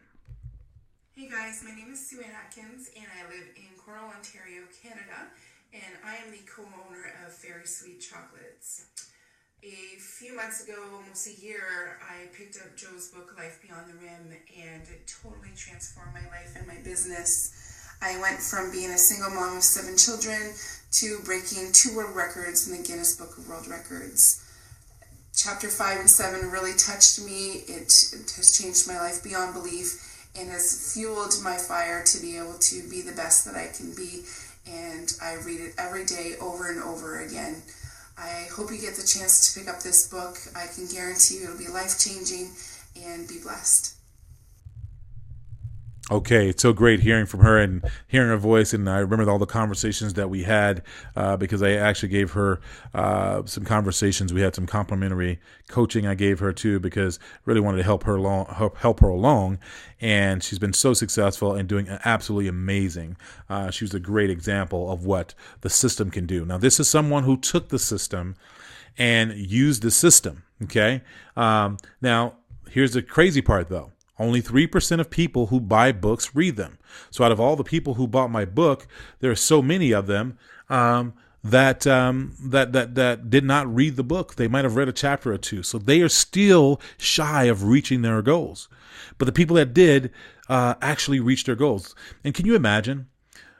Hey guys, my name is Sue Ann Atkins and I live in Cornwall, Ontario, Canada, and I am the co-owner of Fairy Sweet Chocolates. A few months ago, almost a year, I picked up Joe's book, Life Beyond the Rim, and it totally transformed my life and my business. I went from being a single mom of 7 children to breaking 2 world records in the Guinness Book of World Records. Chapter 5 and 7 really touched me. It has changed my life beyond belief and has fueled my fire to be able to be the best that I can be. And I read it every day over and over again. I hope you get the chance to pick up this book. I can guarantee you it'll be life-changing, and be blessed. Okay, it's so great hearing from her and hearing her voice. And I remember all the conversations that we had because I actually gave her some conversations. We had some complimentary coaching I gave her too because I really wanted to help her along. And she's been so successful and doing absolutely amazing. She was a great example of what the system can do. Now, this is someone who took the system and used the system. Okay. Now, here's the crazy part, though. Only 3% of people who buy books read them. So out of all the people who bought my book, there are so many of them that did not read the book. They might have read a chapter or two. So they are still shy of reaching their goals. But the people that did actually reached their goals. And can you imagine?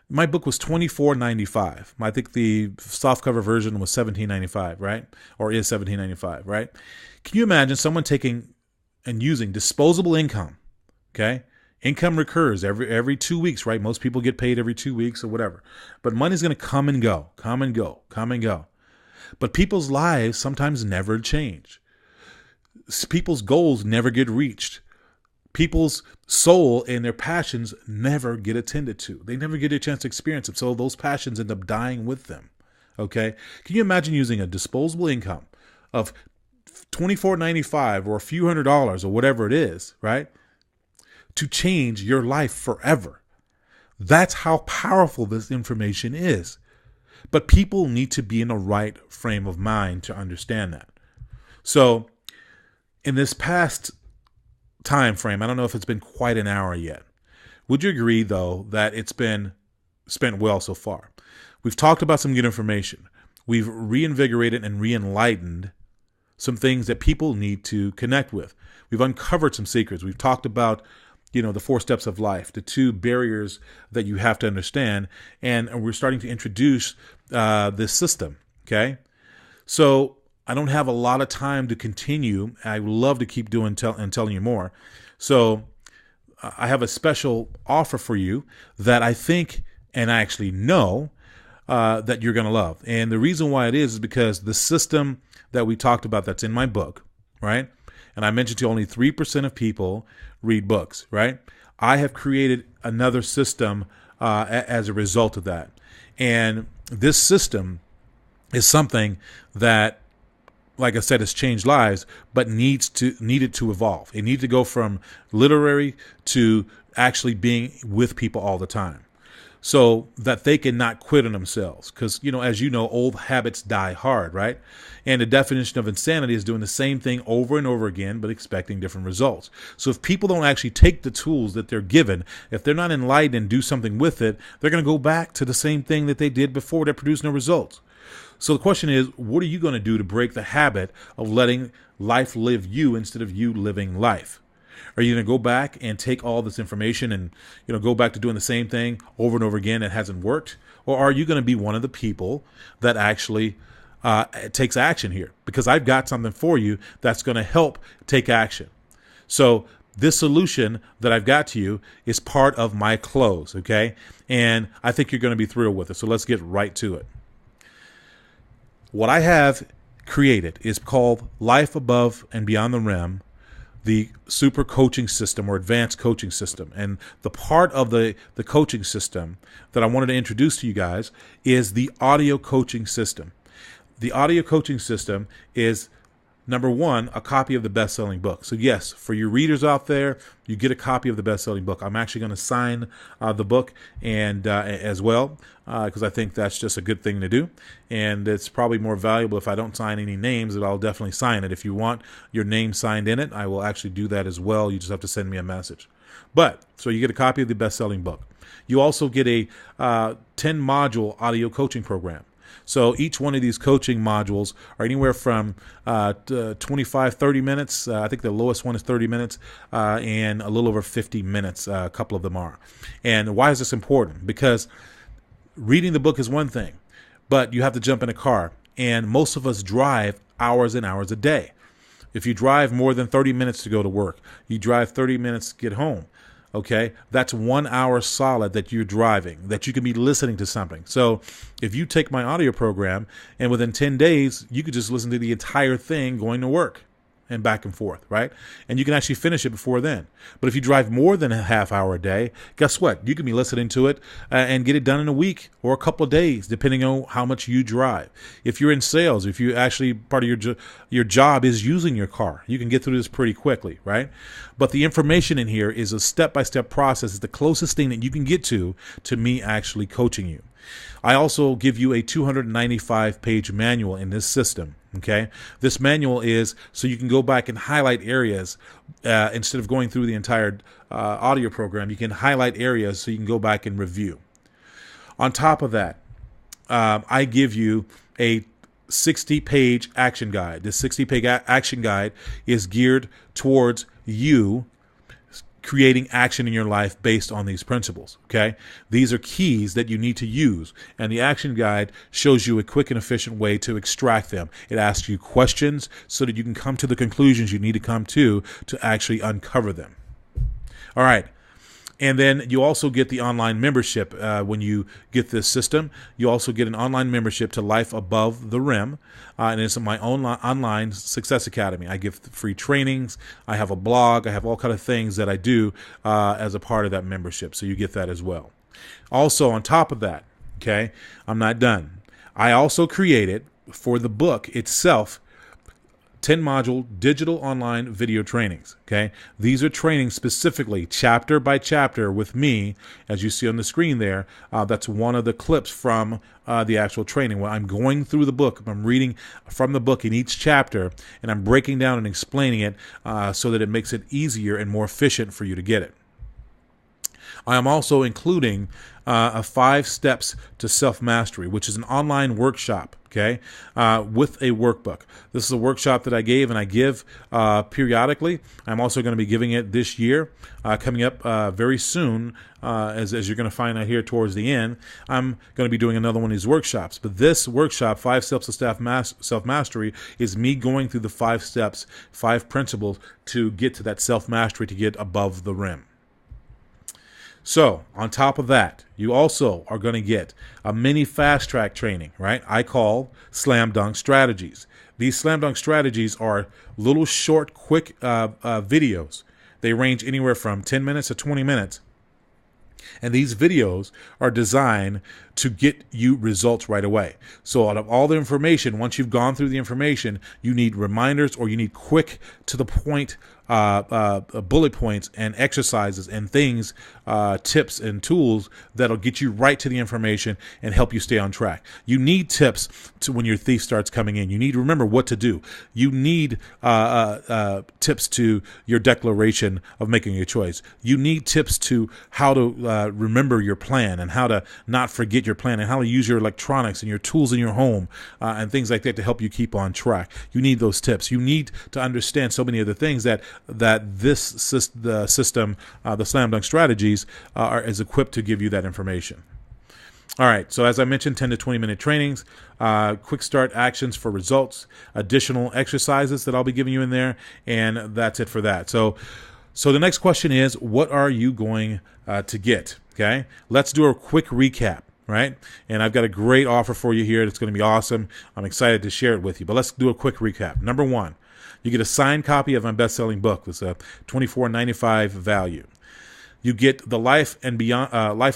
My book was $24.95. I think the softcover version was $17.95, right? Or is $17.95, right? Can you imagine someone taking and using disposable income? Okay. Income recurs every 2 weeks, right? Most people get paid every 2 weeks or whatever, but money's going to come and go, come and go, come and go. But people's lives sometimes never change. People's goals never get reached. People's soul and their passions never get attended to. They never get a chance to experience it. So those passions end up dying with them. Okay. Can you imagine using a disposable income of $24.95 or a few $100s or whatever it is, right, to change your life forever? That's how powerful this information is. But people need to be in the right frame of mind to understand that. So in this past time frame, I don't know if it's been quite an hour yet. Would you agree, though, that it's been spent well so far? We've talked about some good information. We've reinvigorated and re-enlightened some things that people need to connect with. We've uncovered some secrets. We've talked about, the 4 steps of life, the 2 barriers that you have to understand. And we're starting to introduce this system. Okay. So I don't have a lot of time to continue. I would love to keep doing and telling you more. So I have a special offer for you that I think, and I actually know, that you're going to love. And the reason why it is because the system that we talked about that's in my book, right? And I mentioned to you only 3% of people read books, right? I have created another system as a result of that. And this system is something that, like I said, has changed lives, but needed to evolve. It needed to go from literary to actually being with people all the time, so that they can not quit on themselves. Because, as you know, old habits die hard, right? And the definition of insanity is doing the same thing over and over again, but expecting different results. So if people don't actually take the tools that they're given, if they're not enlightened and do something with it, they're going to go back to the same thing that they did before that produced no results. So the question is, what are you going to do to break the habit of letting life live you instead of you living life? Are you going to go back and take all this information and, go back to doing the same thing over and over again that hasn't worked? Or are you going to be one of the people that actually takes action here? Because I've got something for you that's going to help take action. So this solution that I've got to you is part of my close, okay? And I think you're going to be thrilled with it. So let's get right to it. What I have created is called Life Above and Beyond the Rim, the super coaching system or advanced coaching system. And the part of the coaching system that I wanted to introduce to you guys is the audio coaching system. The audio coaching system is, number one, a copy of the best-selling book. So yes, for your readers out there, you get a copy of the best-selling book. I'm actually going to sign the book and as well, because I think that's just a good thing to do. And it's probably more valuable if I don't sign any names, that I'll definitely sign it. If you want your name signed in it, I will actually do that as well. You just have to send me a message. But so you get a copy of the best-selling book. You also get a 10-module audio coaching program. So each one of these coaching modules are anywhere from 25, 30 minutes. I think the lowest one is 30 minutes and a little over 50 minutes. A couple of them are. And why is this important? Because reading the book is one thing, but you have to jump in a car. And most of us drive hours and hours a day. If you drive more than 30 minutes to go to work, you drive 30 minutes to get home. Okay, that's 1 hour solid that you're driving, that you can be listening to something. So if you take my audio program and within 10 days, you could just listen to the entire thing going to work. and back and forth, right? And you can actually finish it before then. But if you drive more than a half hour a day, guess what? You can be listening to it and get it done in a week or a couple of days, depending on how much you drive. If you're in sales, if you actually part of your job is using your car, you can get through this pretty quickly, right? But the information in here is a step-by-step process. It's the closest thing that you can get to me actually coaching you. I also give you a 295-page manual in this system. Okay, this manual is so you can go back and highlight areas instead of going through the entire audio program. You can highlight areas so you can go back and review. On top of that, I give you a 60-page action guide. This 60-page action guide is geared towards you creating action in your life based on these principles. Okay, these are keys that you need to use, and the action guide shows you a quick and efficient way to extract them. It asks you questions so that you can come to the conclusions you need to come to actually uncover them. All right. And then you also get the online membership when you get this system. You also get an online membership to Life Above the Rim, and it's my own online success academy. I give free trainings. I have a blog. I have all kind of things that I do as a part of that membership. So you get that as well. Also, on top of that, okay, I'm not done. I also created for the book itself 10-module digital online video trainings. Okay, these are trainings specifically chapter by chapter with me, as you see on the screen there. That's one of the clips from the actual training where I'm going through the book. I'm reading from the book in each chapter, and I'm breaking down and explaining it so that it makes it easier and more efficient for you to get it. I am also including a 5 steps to self-mastery, which is an online workshop, okay, with a workbook. This is a workshop that I gave and I give periodically. I'm also going to be giving it this year, coming up very soon, as you're going to find out here towards the end. I'm going to be doing another one of these workshops. But this workshop, 5 steps to self-mastery, is me going through the 5 steps, 5 principles to get to that self-mastery, to get above the rim. So, on top of that, you also are going to get a mini fast track training, right? I call slam dunk strategies. These slam dunk strategies are little short, quick videos. They range anywhere from 10 minutes to 20 minutes. And these videos are designed to get you results right away. So out of all the information, once you've gone through the information, you need reminders, or you need quick to the point bullet points and exercises and things, tips and tools that'll get you right to the information and help you stay on track. You need tips to when your thief starts coming in. You need to remember what to do. You need tips to your declaration of making a choice. You need tips to how to remember your plan and how to not forget your plan and how to use your electronics and your tools in your home and things like that to help you keep on track. You need those tips. You need to understand so many of the things that the system, the slam dunk strategies, is equipped to give you that information. All right, so as I mentioned, 10 to 20 minute trainings, quick start actions for results, additional exercises that I'll be giving you in there, and that's it for that. So the next question is, what are you going to get? Okay, let's do a quick recap. Right? And I've got a great offer for you here. It's going to be awesome. I'm excited to share it with you. But let's do a quick recap. Number 1, you get a signed copy of my best-selling book. It's a $24.95 value. You get the Life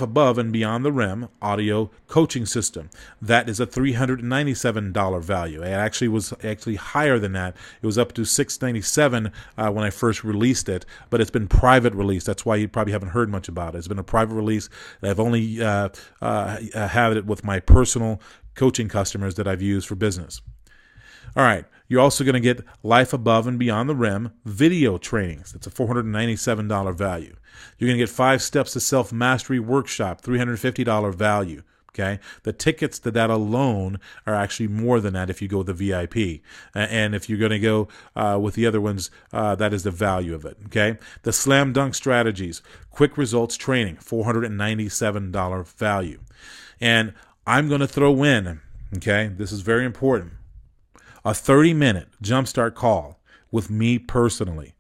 Above and Beyond the Rim audio coaching system. That is a $397 value. It actually was higher than that. It was up to $697 when I first released it, but it's been private release. That's why you probably haven't heard much about it. It's been a private release. I've only had it with my personal coaching customers that I've used for business. All right. You're also going to get Life Above and Beyond the Rim video trainings. That's a $497 value. You're going to get 5 Steps to Self-Mastery Workshop, $350 value. Okay, the tickets to that alone are actually more than that if you go with the VIP. And if you're going to go with the other ones, that is the value of it. Okay, the Slam Dunk Strategies, Quick Results Training, $497 value. And I'm going to throw in, okay, this is very important, a 30-minute jumpstart call with me personally.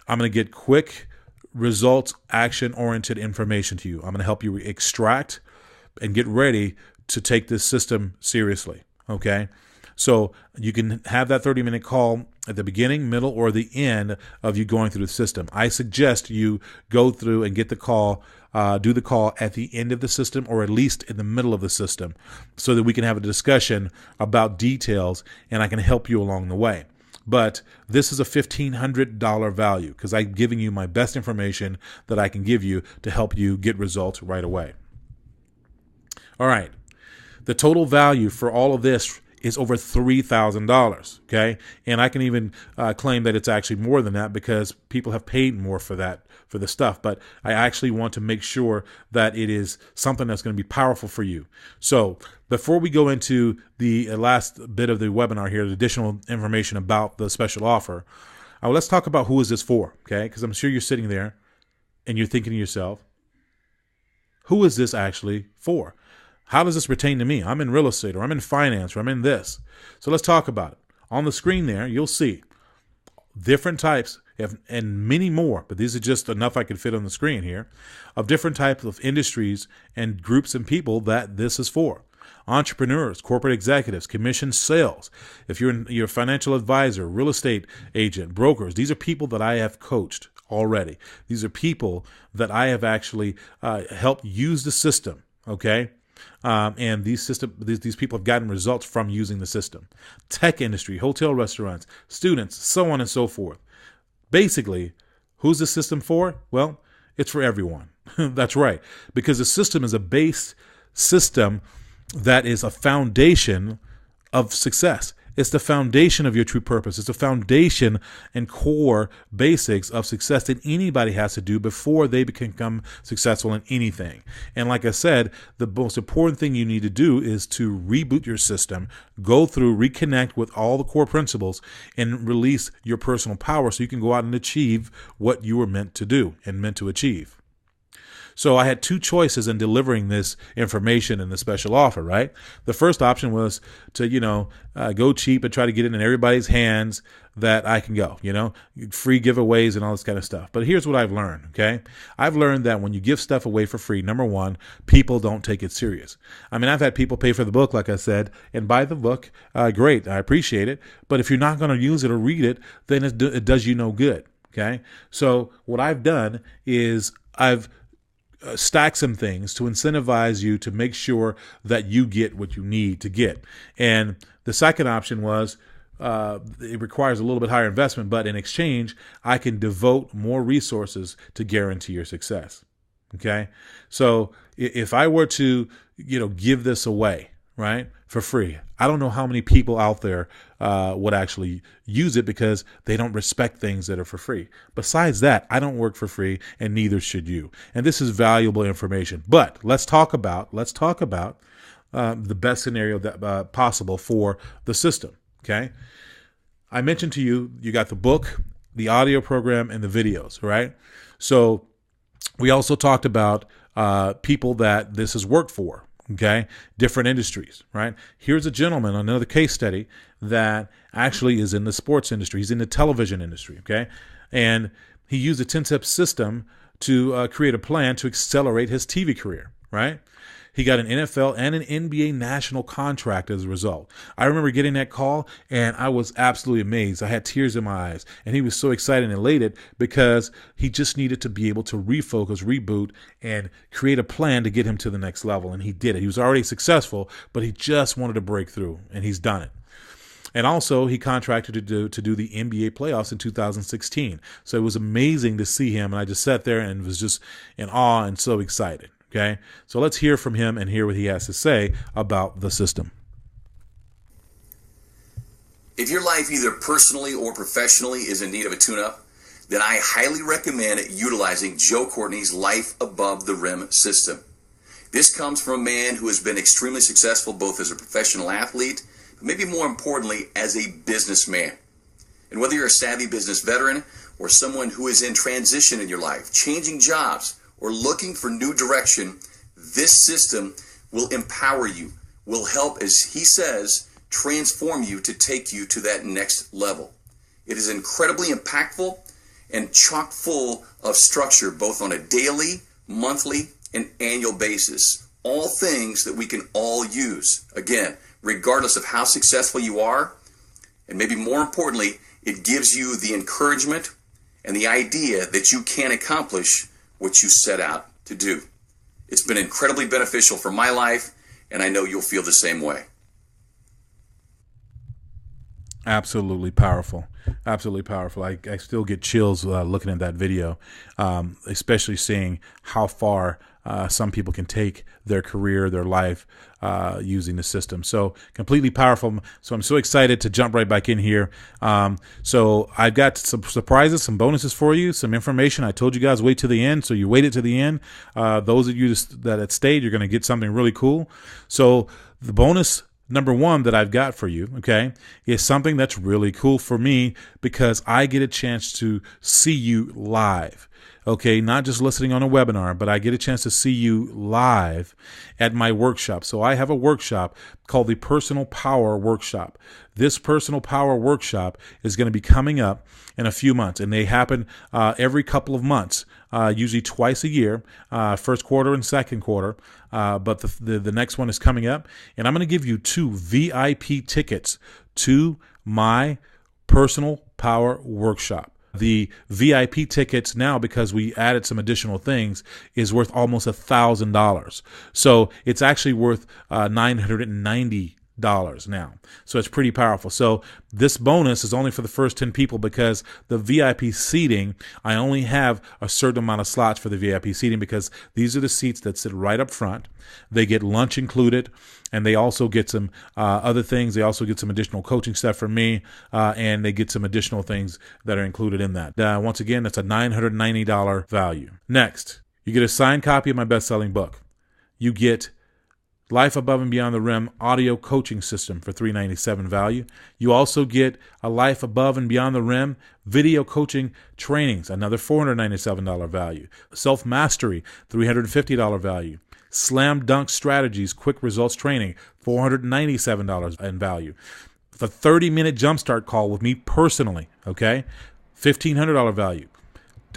I'm going to get quick results, action-oriented information to you. I'm going to help you extract and get ready to take this system seriously, okay? So you can have that 30-minute call at the beginning, middle, or the end of you going through the system. I suggest you go through and get the call, do the call at the end of the system, or at least in the middle of the system, so that we can have a discussion about details and I can help you along the way. But this is a $1,500 value because I'm giving you my best information that I can give you to help you get results right away. All right. The total value for all of this is over $3,000, okay? And I can even claim that it's actually more than that because people have paid more for that, for the stuff. But I actually want to make sure that it is something that's going to be powerful for you. So before we go into the last bit of the webinar here, the additional information about the special offer, let's talk about who is this for, okay? Because I'm sure you're sitting there and you're thinking to yourself, who is this actually for? How does this pertain to me? I'm in real estate, or I'm in finance, or I'm in this. So let's talk about it. On the screen there, you'll see different types and many more, but these are just enough I could fit on the screen here, of different types of industries and groups and people that this is for. Entrepreneurs, corporate executives, commission sales. If you're a financial advisor, real estate agent, brokers, these are people that I have coached already. These are people that I have actually helped use the system, okay? And these people have gotten results from using the system. Tech industry, hotel restaurants, students, so on and so forth. Basically, who's the system for? Well, it's for everyone. That's right. Because the system is a base system that is a foundation of success. It's the foundation of your true purpose. It's the foundation and core basics of success that anybody has to do before they can become successful in anything. And like I said, the most important thing you need to do is to reboot your system, go through, reconnect with all the core principles, and release your personal power so you can go out and achieve what you were meant to do and meant to achieve. So I had two choices in delivering this information in the special offer, right? The first option was to, go cheap and try to get it in everybody's hands that I can go, free giveaways and all this kind of stuff. But here's what I've learned, okay? I've learned that when you give stuff away for free, number one, people don't take it serious. I mean, I've had people pay for the book, like I said, and buy the book. Great, I appreciate it. But if you're not going to use it or read it, then it does you no good, okay? So what I've done is I've stack some things to incentivize you to make sure that you get what you need to get. And the second option was it requires a little bit higher investment, but in exchange, I can devote more resources to guarantee your success. Okay. So if I were to, give this away, right, for free, I don't know how many people out there would actually use it because they don't respect things that are for free. Besides that, I don't work for free, and neither should you. And this is valuable information. But let's talk about the best scenario that possible for the system. Okay, I mentioned to you, you got the book, the audio program, and the videos. Right. So we also talked about people that this has worked for. Okay, different industries, right? Here's a gentleman, another case study that actually is in the sports industry. He's in the television industry, okay? And he used a 10-step system to create a plan to accelerate his TV career, right? He got an NFL and an NBA national contract as a result. I remember getting that call and I was absolutely amazed. I had tears in my eyes and he was so excited and elated because he just needed to be able to refocus, reboot, and create a plan to get him to the next level. And he did it. He was already successful, but he just wanted to break through, and he's done it. And also, he contracted to do the NBA playoffs in 2016. So it was amazing to see him. And I just sat there and was just in awe and so excited. Okay, so let's hear from him and hear what he has to say about the system. If your life, either personally or professionally, is in need of a tune-up, then I highly recommend utilizing Joe Courtney's Life Above the Rim system. This comes from a man who has been extremely successful both as a professional athlete, but maybe more importantly, as a businessman. And whether you're a savvy business veteran or someone who is in transition in your life, changing jobs, or looking for new direction, this system will empower you, will help, as he says, transform you to take you to that next level. It is incredibly impactful and chock full of structure, both on a daily, monthly, and annual basis. All things that we can all use. Again, regardless of how successful you are. And maybe more importantly, it gives you the encouragement and the idea that you can accomplish what you set out to do. It's been incredibly beneficial for my life, and I know you'll feel the same way. Absolutely powerful. Absolutely powerful. I still get chills looking at that video, especially seeing how far some people can take their career, their life, using the system. So completely powerful. So I'm so excited to jump right back in here. So I've got some surprises, some bonuses for you, some information. I told you guys wait to the end, so you waited to the end. Those of you that had stayed, you're going to get something really cool. So the bonus number one that I've got for you, okay, is something that's really cool for me because I get a chance to see you live. Okay, not just listening on a webinar, but I get a chance to see you live at my workshop. So I have a workshop called the Personal Power Workshop. This Personal Power Workshop is going to be coming up in a few months, and they happen every couple of months, usually twice a year, first quarter and second quarter. But the next one is coming up, and I'm going to give you 2 VIP tickets to my Personal Power Workshop. The VIP tickets now, because we added some additional things, is worth almost $1,000. So it's actually worth $990 now. So it's pretty powerful. So this bonus is only for the first 10 people because the VIP seating, I only have a certain amount of slots for the VIP seating because these are the seats that sit right up front. They get lunch included, and they also get some other things. They also get some additional coaching stuff from me, and they get some additional things that are included in that. Once again, that's a $990 value. Next, you get a signed copy of my best-selling book. You get Life Above and Beyond the Rim audio coaching system for $397 value. You also get a Life Above and Beyond the Rim video coaching trainings, another $497 value. Self-mastery, $350 value. Slam Dunk Strategies Quick Results Training, $497 in value. The 30-minute jumpstart call with me personally, okay, $1,500 value.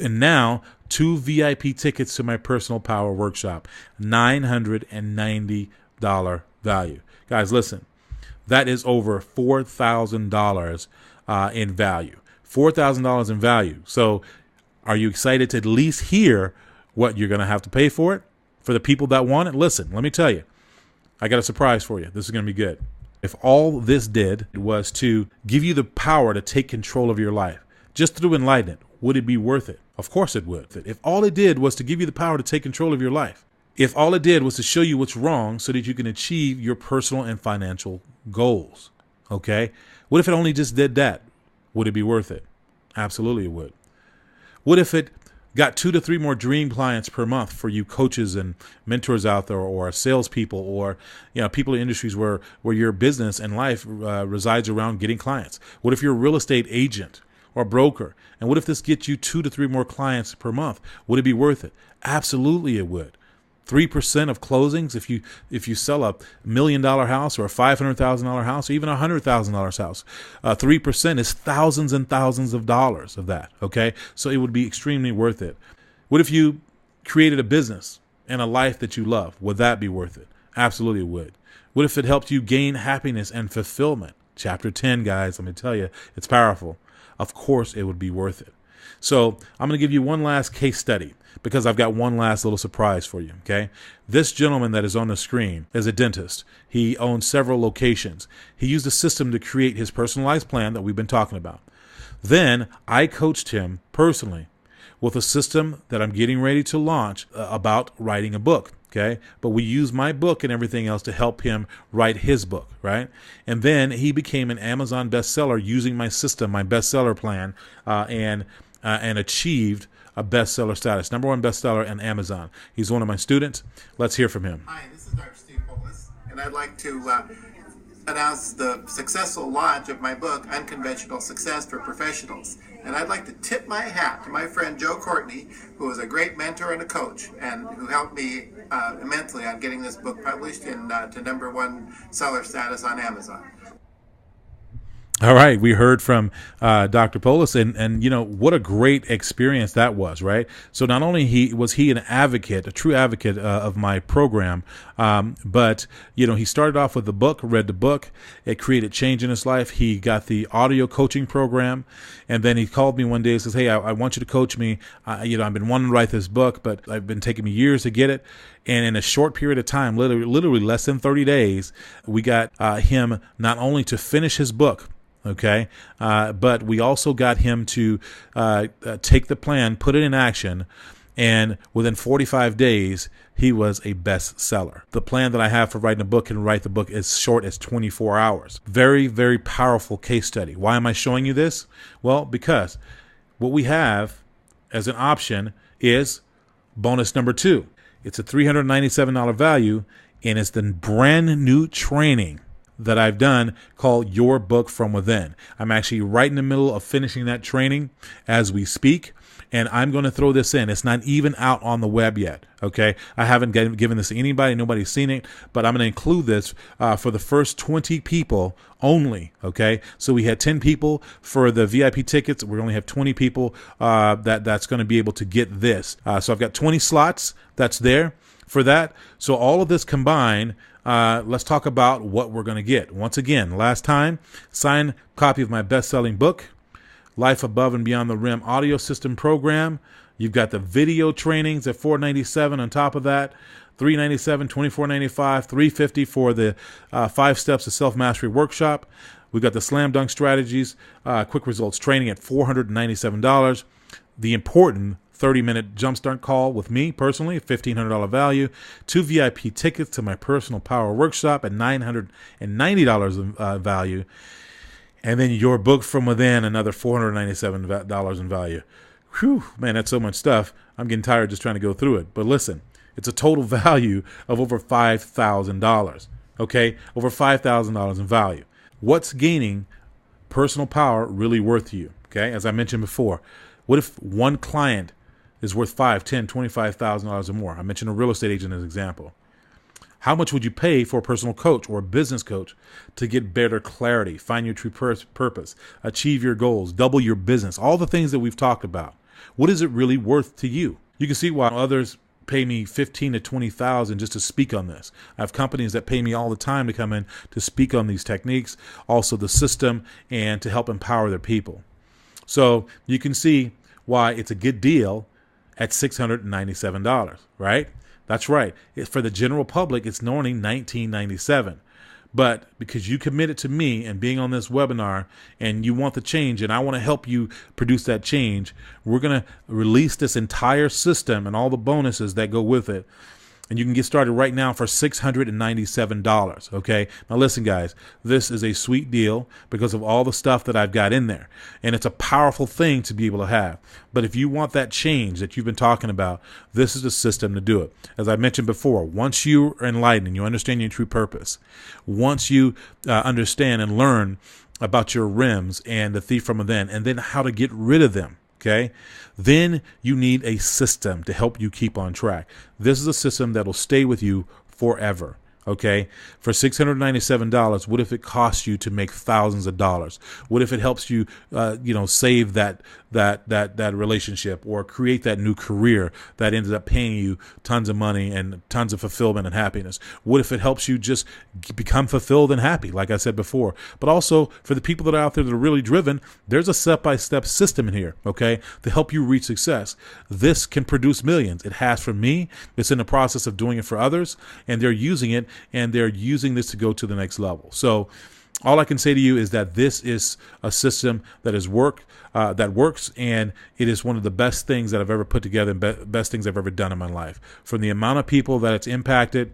And now 2 VIP tickets to my Personal Power Workshop, $990 value. Guys, listen, that is over $4,000 in value. $4,000 in value. So are you excited to at least hear what you're going to have to pay for it? For the people that want it, listen, let me tell you, I got a surprise for you. This is going to be good. If all this did was to give you the power to take control of your life, just through enlightenment, would it be worth it? Of course it would. If all it did was to give you the power to take control of your life, if all it did was to show you what's wrong so that you can achieve your personal and financial goals, okay? What if it only just did that? Would it be worth it? Absolutely it would. What if it got 2 to 3 more dream clients per month for you coaches and mentors out there, or salespeople, or people in industries where your business and life resides around getting clients? What if you're a real estate agent or broker? And what if this gets you 2 to 3 more clients per month? Would it be worth it? Absolutely it would. 3% of closings, if you sell a $1 million house or a $500,000 house or even a $100,000 house, 3% is thousands and thousands of dollars of that, okay? So it would be extremely worth it. What if you created a business and a life that you love? Would that be worth it? Absolutely it would. What if it helped you gain happiness and fulfillment? Chapter 10, guys, let me tell you, it's powerful. Of course it would be worth it. So I'm going to give you one last case study because I've got one last little surprise for you, okay? This gentleman that is on the screen is a dentist. He owns several locations. He used a system to create his personalized plan that we've been talking about. Then I coached him personally with a system that I'm getting ready to launch about writing a book. Okay, but we use my book and everything else to help him write his book, right? And then he became an Amazon bestseller using my system, my bestseller plan, and achieved a bestseller status, #1 bestseller on Amazon. He's one of my students. Let's hear from him. Hi, this is Dr. Steve Polis, and I'd like to announce the successful launch of my book, Unconventional Success for Professionals. And I'd like to tip my hat to my friend Joe Courtney, who is a great mentor and a coach, and who helped me immensely on getting this book published and to #1 seller status on Amazon. All right, we heard from Dr. Polis, and what a great experience that was, right? So not only was he an advocate, a true advocate of my program, but he started off with the book, read the book, it created change in his life. He got the audio coaching program, and then he called me one day and says, "Hey, I want you to coach me. I've been wanting to write this book, but I've been taking me years to get it." And in a short period of time, literally less than 30 days, we got him not only to finish his book. Okay. But we also got him to take the plan, put it in action, and within 45 days, he was a bestseller. The plan that I have for writing a book and write the book is short as 24 hours. Very, very powerful case study. Why am I showing you this? Well, because what we have as an option is bonus number 2. It's a $397 value, and it's the brand new training that I've done called Your Book from Within. I'm actually right in the middle of finishing that training as we speak, and I'm going to throw this in. It's not even out on the web yet, okay? I haven't given this to anybody. Nobody's seen it, but I'm going to include this for the first 20 people only, okay? So we had 10 people for the VIP tickets. We only have 20 people that's going to be able to get this. So I've got 20 slots that's there for that. So all of this combined, let's talk about what we're going to get. Once again, last time, signed copy of my best-selling book, Life Above and Beyond the Rim audio system program. You've got the video trainings at $497 on top of that, $397, $24.95, $350 for the 5 Steps to Self-Mastery Workshop. We've got the Slam Dunk Strategies, Quick Results Training at $497. The important 30-minute jumpstart call with me personally, $1,500 value. 2 VIP tickets to my personal power workshop at $990 in value. And then Your Book from Within, another $497 in value. Whew, man, that's so much stuff. I'm getting tired just trying to go through it. But listen, it's a total value of over $5,000. Okay, over $5,000 in value. What's gaining personal power really worth to you? Okay, as I mentioned before, what if one client is worth $5,000, $10,000, $25,000 or more? I mentioned a real estate agent as an example. How much would you pay for a personal coach or a business coach to get better clarity, find your true purpose, achieve your goals, double your business, all the things that we've talked about? What is it really worth to you? You can see why others pay me $15,000 to $20,000 just to speak on this. I have companies that pay me all the time to come in to speak on these techniques, also the system, and to help empower their people. So you can see why it's a good deal at $697, right? That's right. For the general public, it's normally $19.97. But because you committed to me and being on this webinar and you want the change and I want to help you produce that change, we're going to release this entire system and all the bonuses that go with it. And you can get started right now for $697, okay? Now listen, guys, this is a sweet deal because of all the stuff that I've got in there. And it's a powerful thing to be able to have. But if you want that change that you've been talking about, this is the system to do it. As I mentioned before, once you are enlightened and you understand your true purpose, once you understand and learn about your rims and the thief from within, and then how to get rid of them, okay, then you need a system to help you keep on track. This is a system that will stay with you forever. Okay, for $697, what if it costs you to make thousands of dollars? What if it helps you, save that relationship or create that new career that ends up paying you tons of money and tons of fulfillment and happiness? What if it helps you just become fulfilled and happy, like I said before? But also for the people that are out there that are really driven, there's a step-by-step system in here, okay, to help you reach success. This can produce millions. It has for me. It's in the process of doing it for others, and they're using it. And they're using this to go to the next level. So all I can say to you is that this is a system that that works, and it is one of the best things that I've ever put together and best things I've ever done in my life. From the amount of people that it's impacted,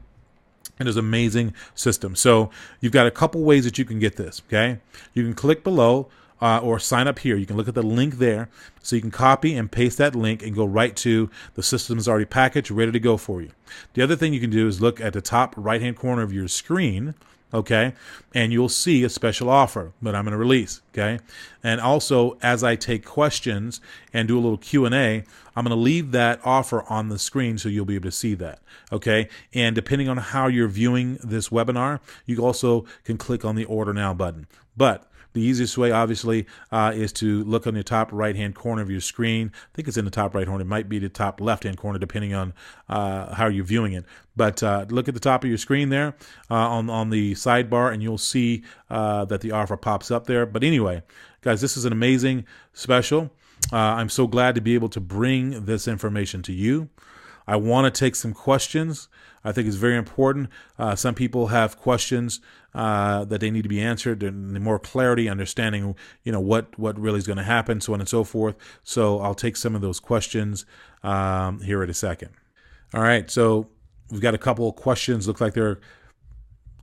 it is an amazing system. So you've got a couple ways that you can get this, okay? You can click below or sign up here. You can look at the link there. So you can copy and paste that link and go right to the system's already packaged, ready to go for you. The other thing you can do is look at the top right-hand corner of your screen, okay, and you'll see a special offer that I'm going to release, okay? And also, as I take questions and do a little Q&A, I'm going to leave that offer on the screen so you'll be able to see that, okay? And depending on how you're viewing this webinar, you also can click on the Order Now button. But The easiest way, obviously, is to look on the top right-hand corner of your screen. I think it's in the top right corner. It might be the top left-hand corner, depending on how you're viewing it. But look at the top of your screen there on the sidebar, and you'll see that the offer pops up there. But anyway, guys, this is an amazing special. I'm so glad to be able to bring this information to you. I want to take some questions. I think it's very important. Some people have questions that they need to be answered, and more clarity, understanding, what really is going to happen, so on and so forth. So I'll take some of those questions here in a second. All right, so we've got a couple of questions. Look like they're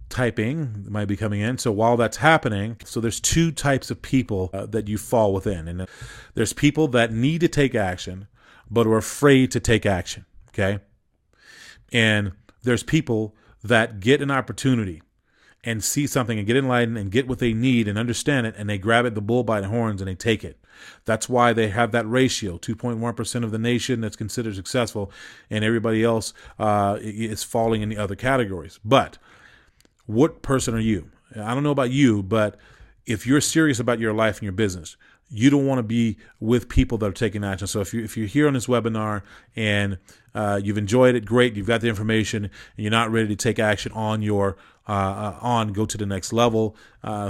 typing, might be coming in. So while that's happening, so there's two types of people that you fall within. And there's people that need to take action, but are afraid to take action. Okay. And there's people that get an opportunity and see something and get enlightened and get what they need and understand it, and they grab it the bull by the horns and they take it. That's why they have that ratio, 2.1% of the nation that's considered successful, and everybody else is falling in the other categories. But what person are you? I don't know about you, but if you're serious about your life and your business, you don't want to be with people that are taking action. So if you're here on this webinar and you've enjoyed it, great. You've got the information and you're not ready to take action on your go to the next level,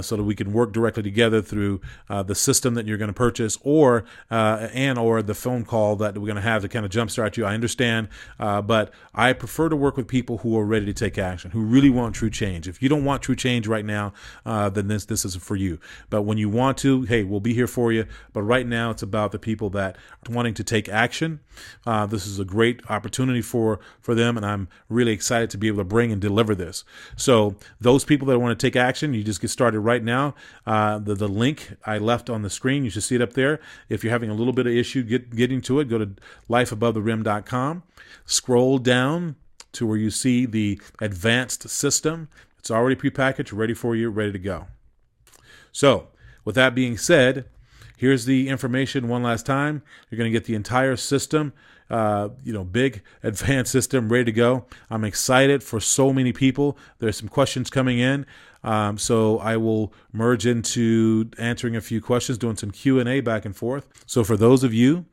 so that we can work directly together through the system that you're going to purchase, or the phone call that we're going to have to kind of jumpstart you. I understand, but I prefer to work with people who are ready to take action, who really want true change. If you don't want true change right now, then this isn't for you. But when you want to, hey, we'll be here for you. But right now, it's about the people that are wanting to take action. This is a great opportunity for them, and I'm really excited to be able to bring and deliver this. So those people that want to take action, you just get started right now. The link I left on the screen, you should see it up there. If you're having a little bit of issue getting to it, go to lifeabovetherim.com. Scroll down to where you see the advanced system. It's already prepackaged, ready for you, ready to go. So with that being said, here's the information one last time. You're going to get the entire system, big advanced system ready to go. I'm excited for so many people. There's some questions coming in. So I will merge into answering a few questions, doing some Q&A back and forth. So for those of you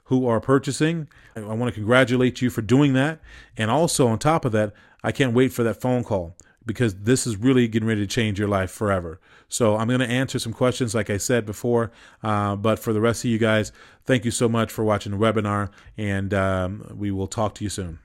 who are purchasing, I want to congratulate you for doing that. And also on top of that, I can't wait for that phone call, because this is really getting ready to change your life forever. So I'm going to answer some questions like I said before, but for the rest of you guys, thank you so much for watching the webinar, and we will talk to you soon.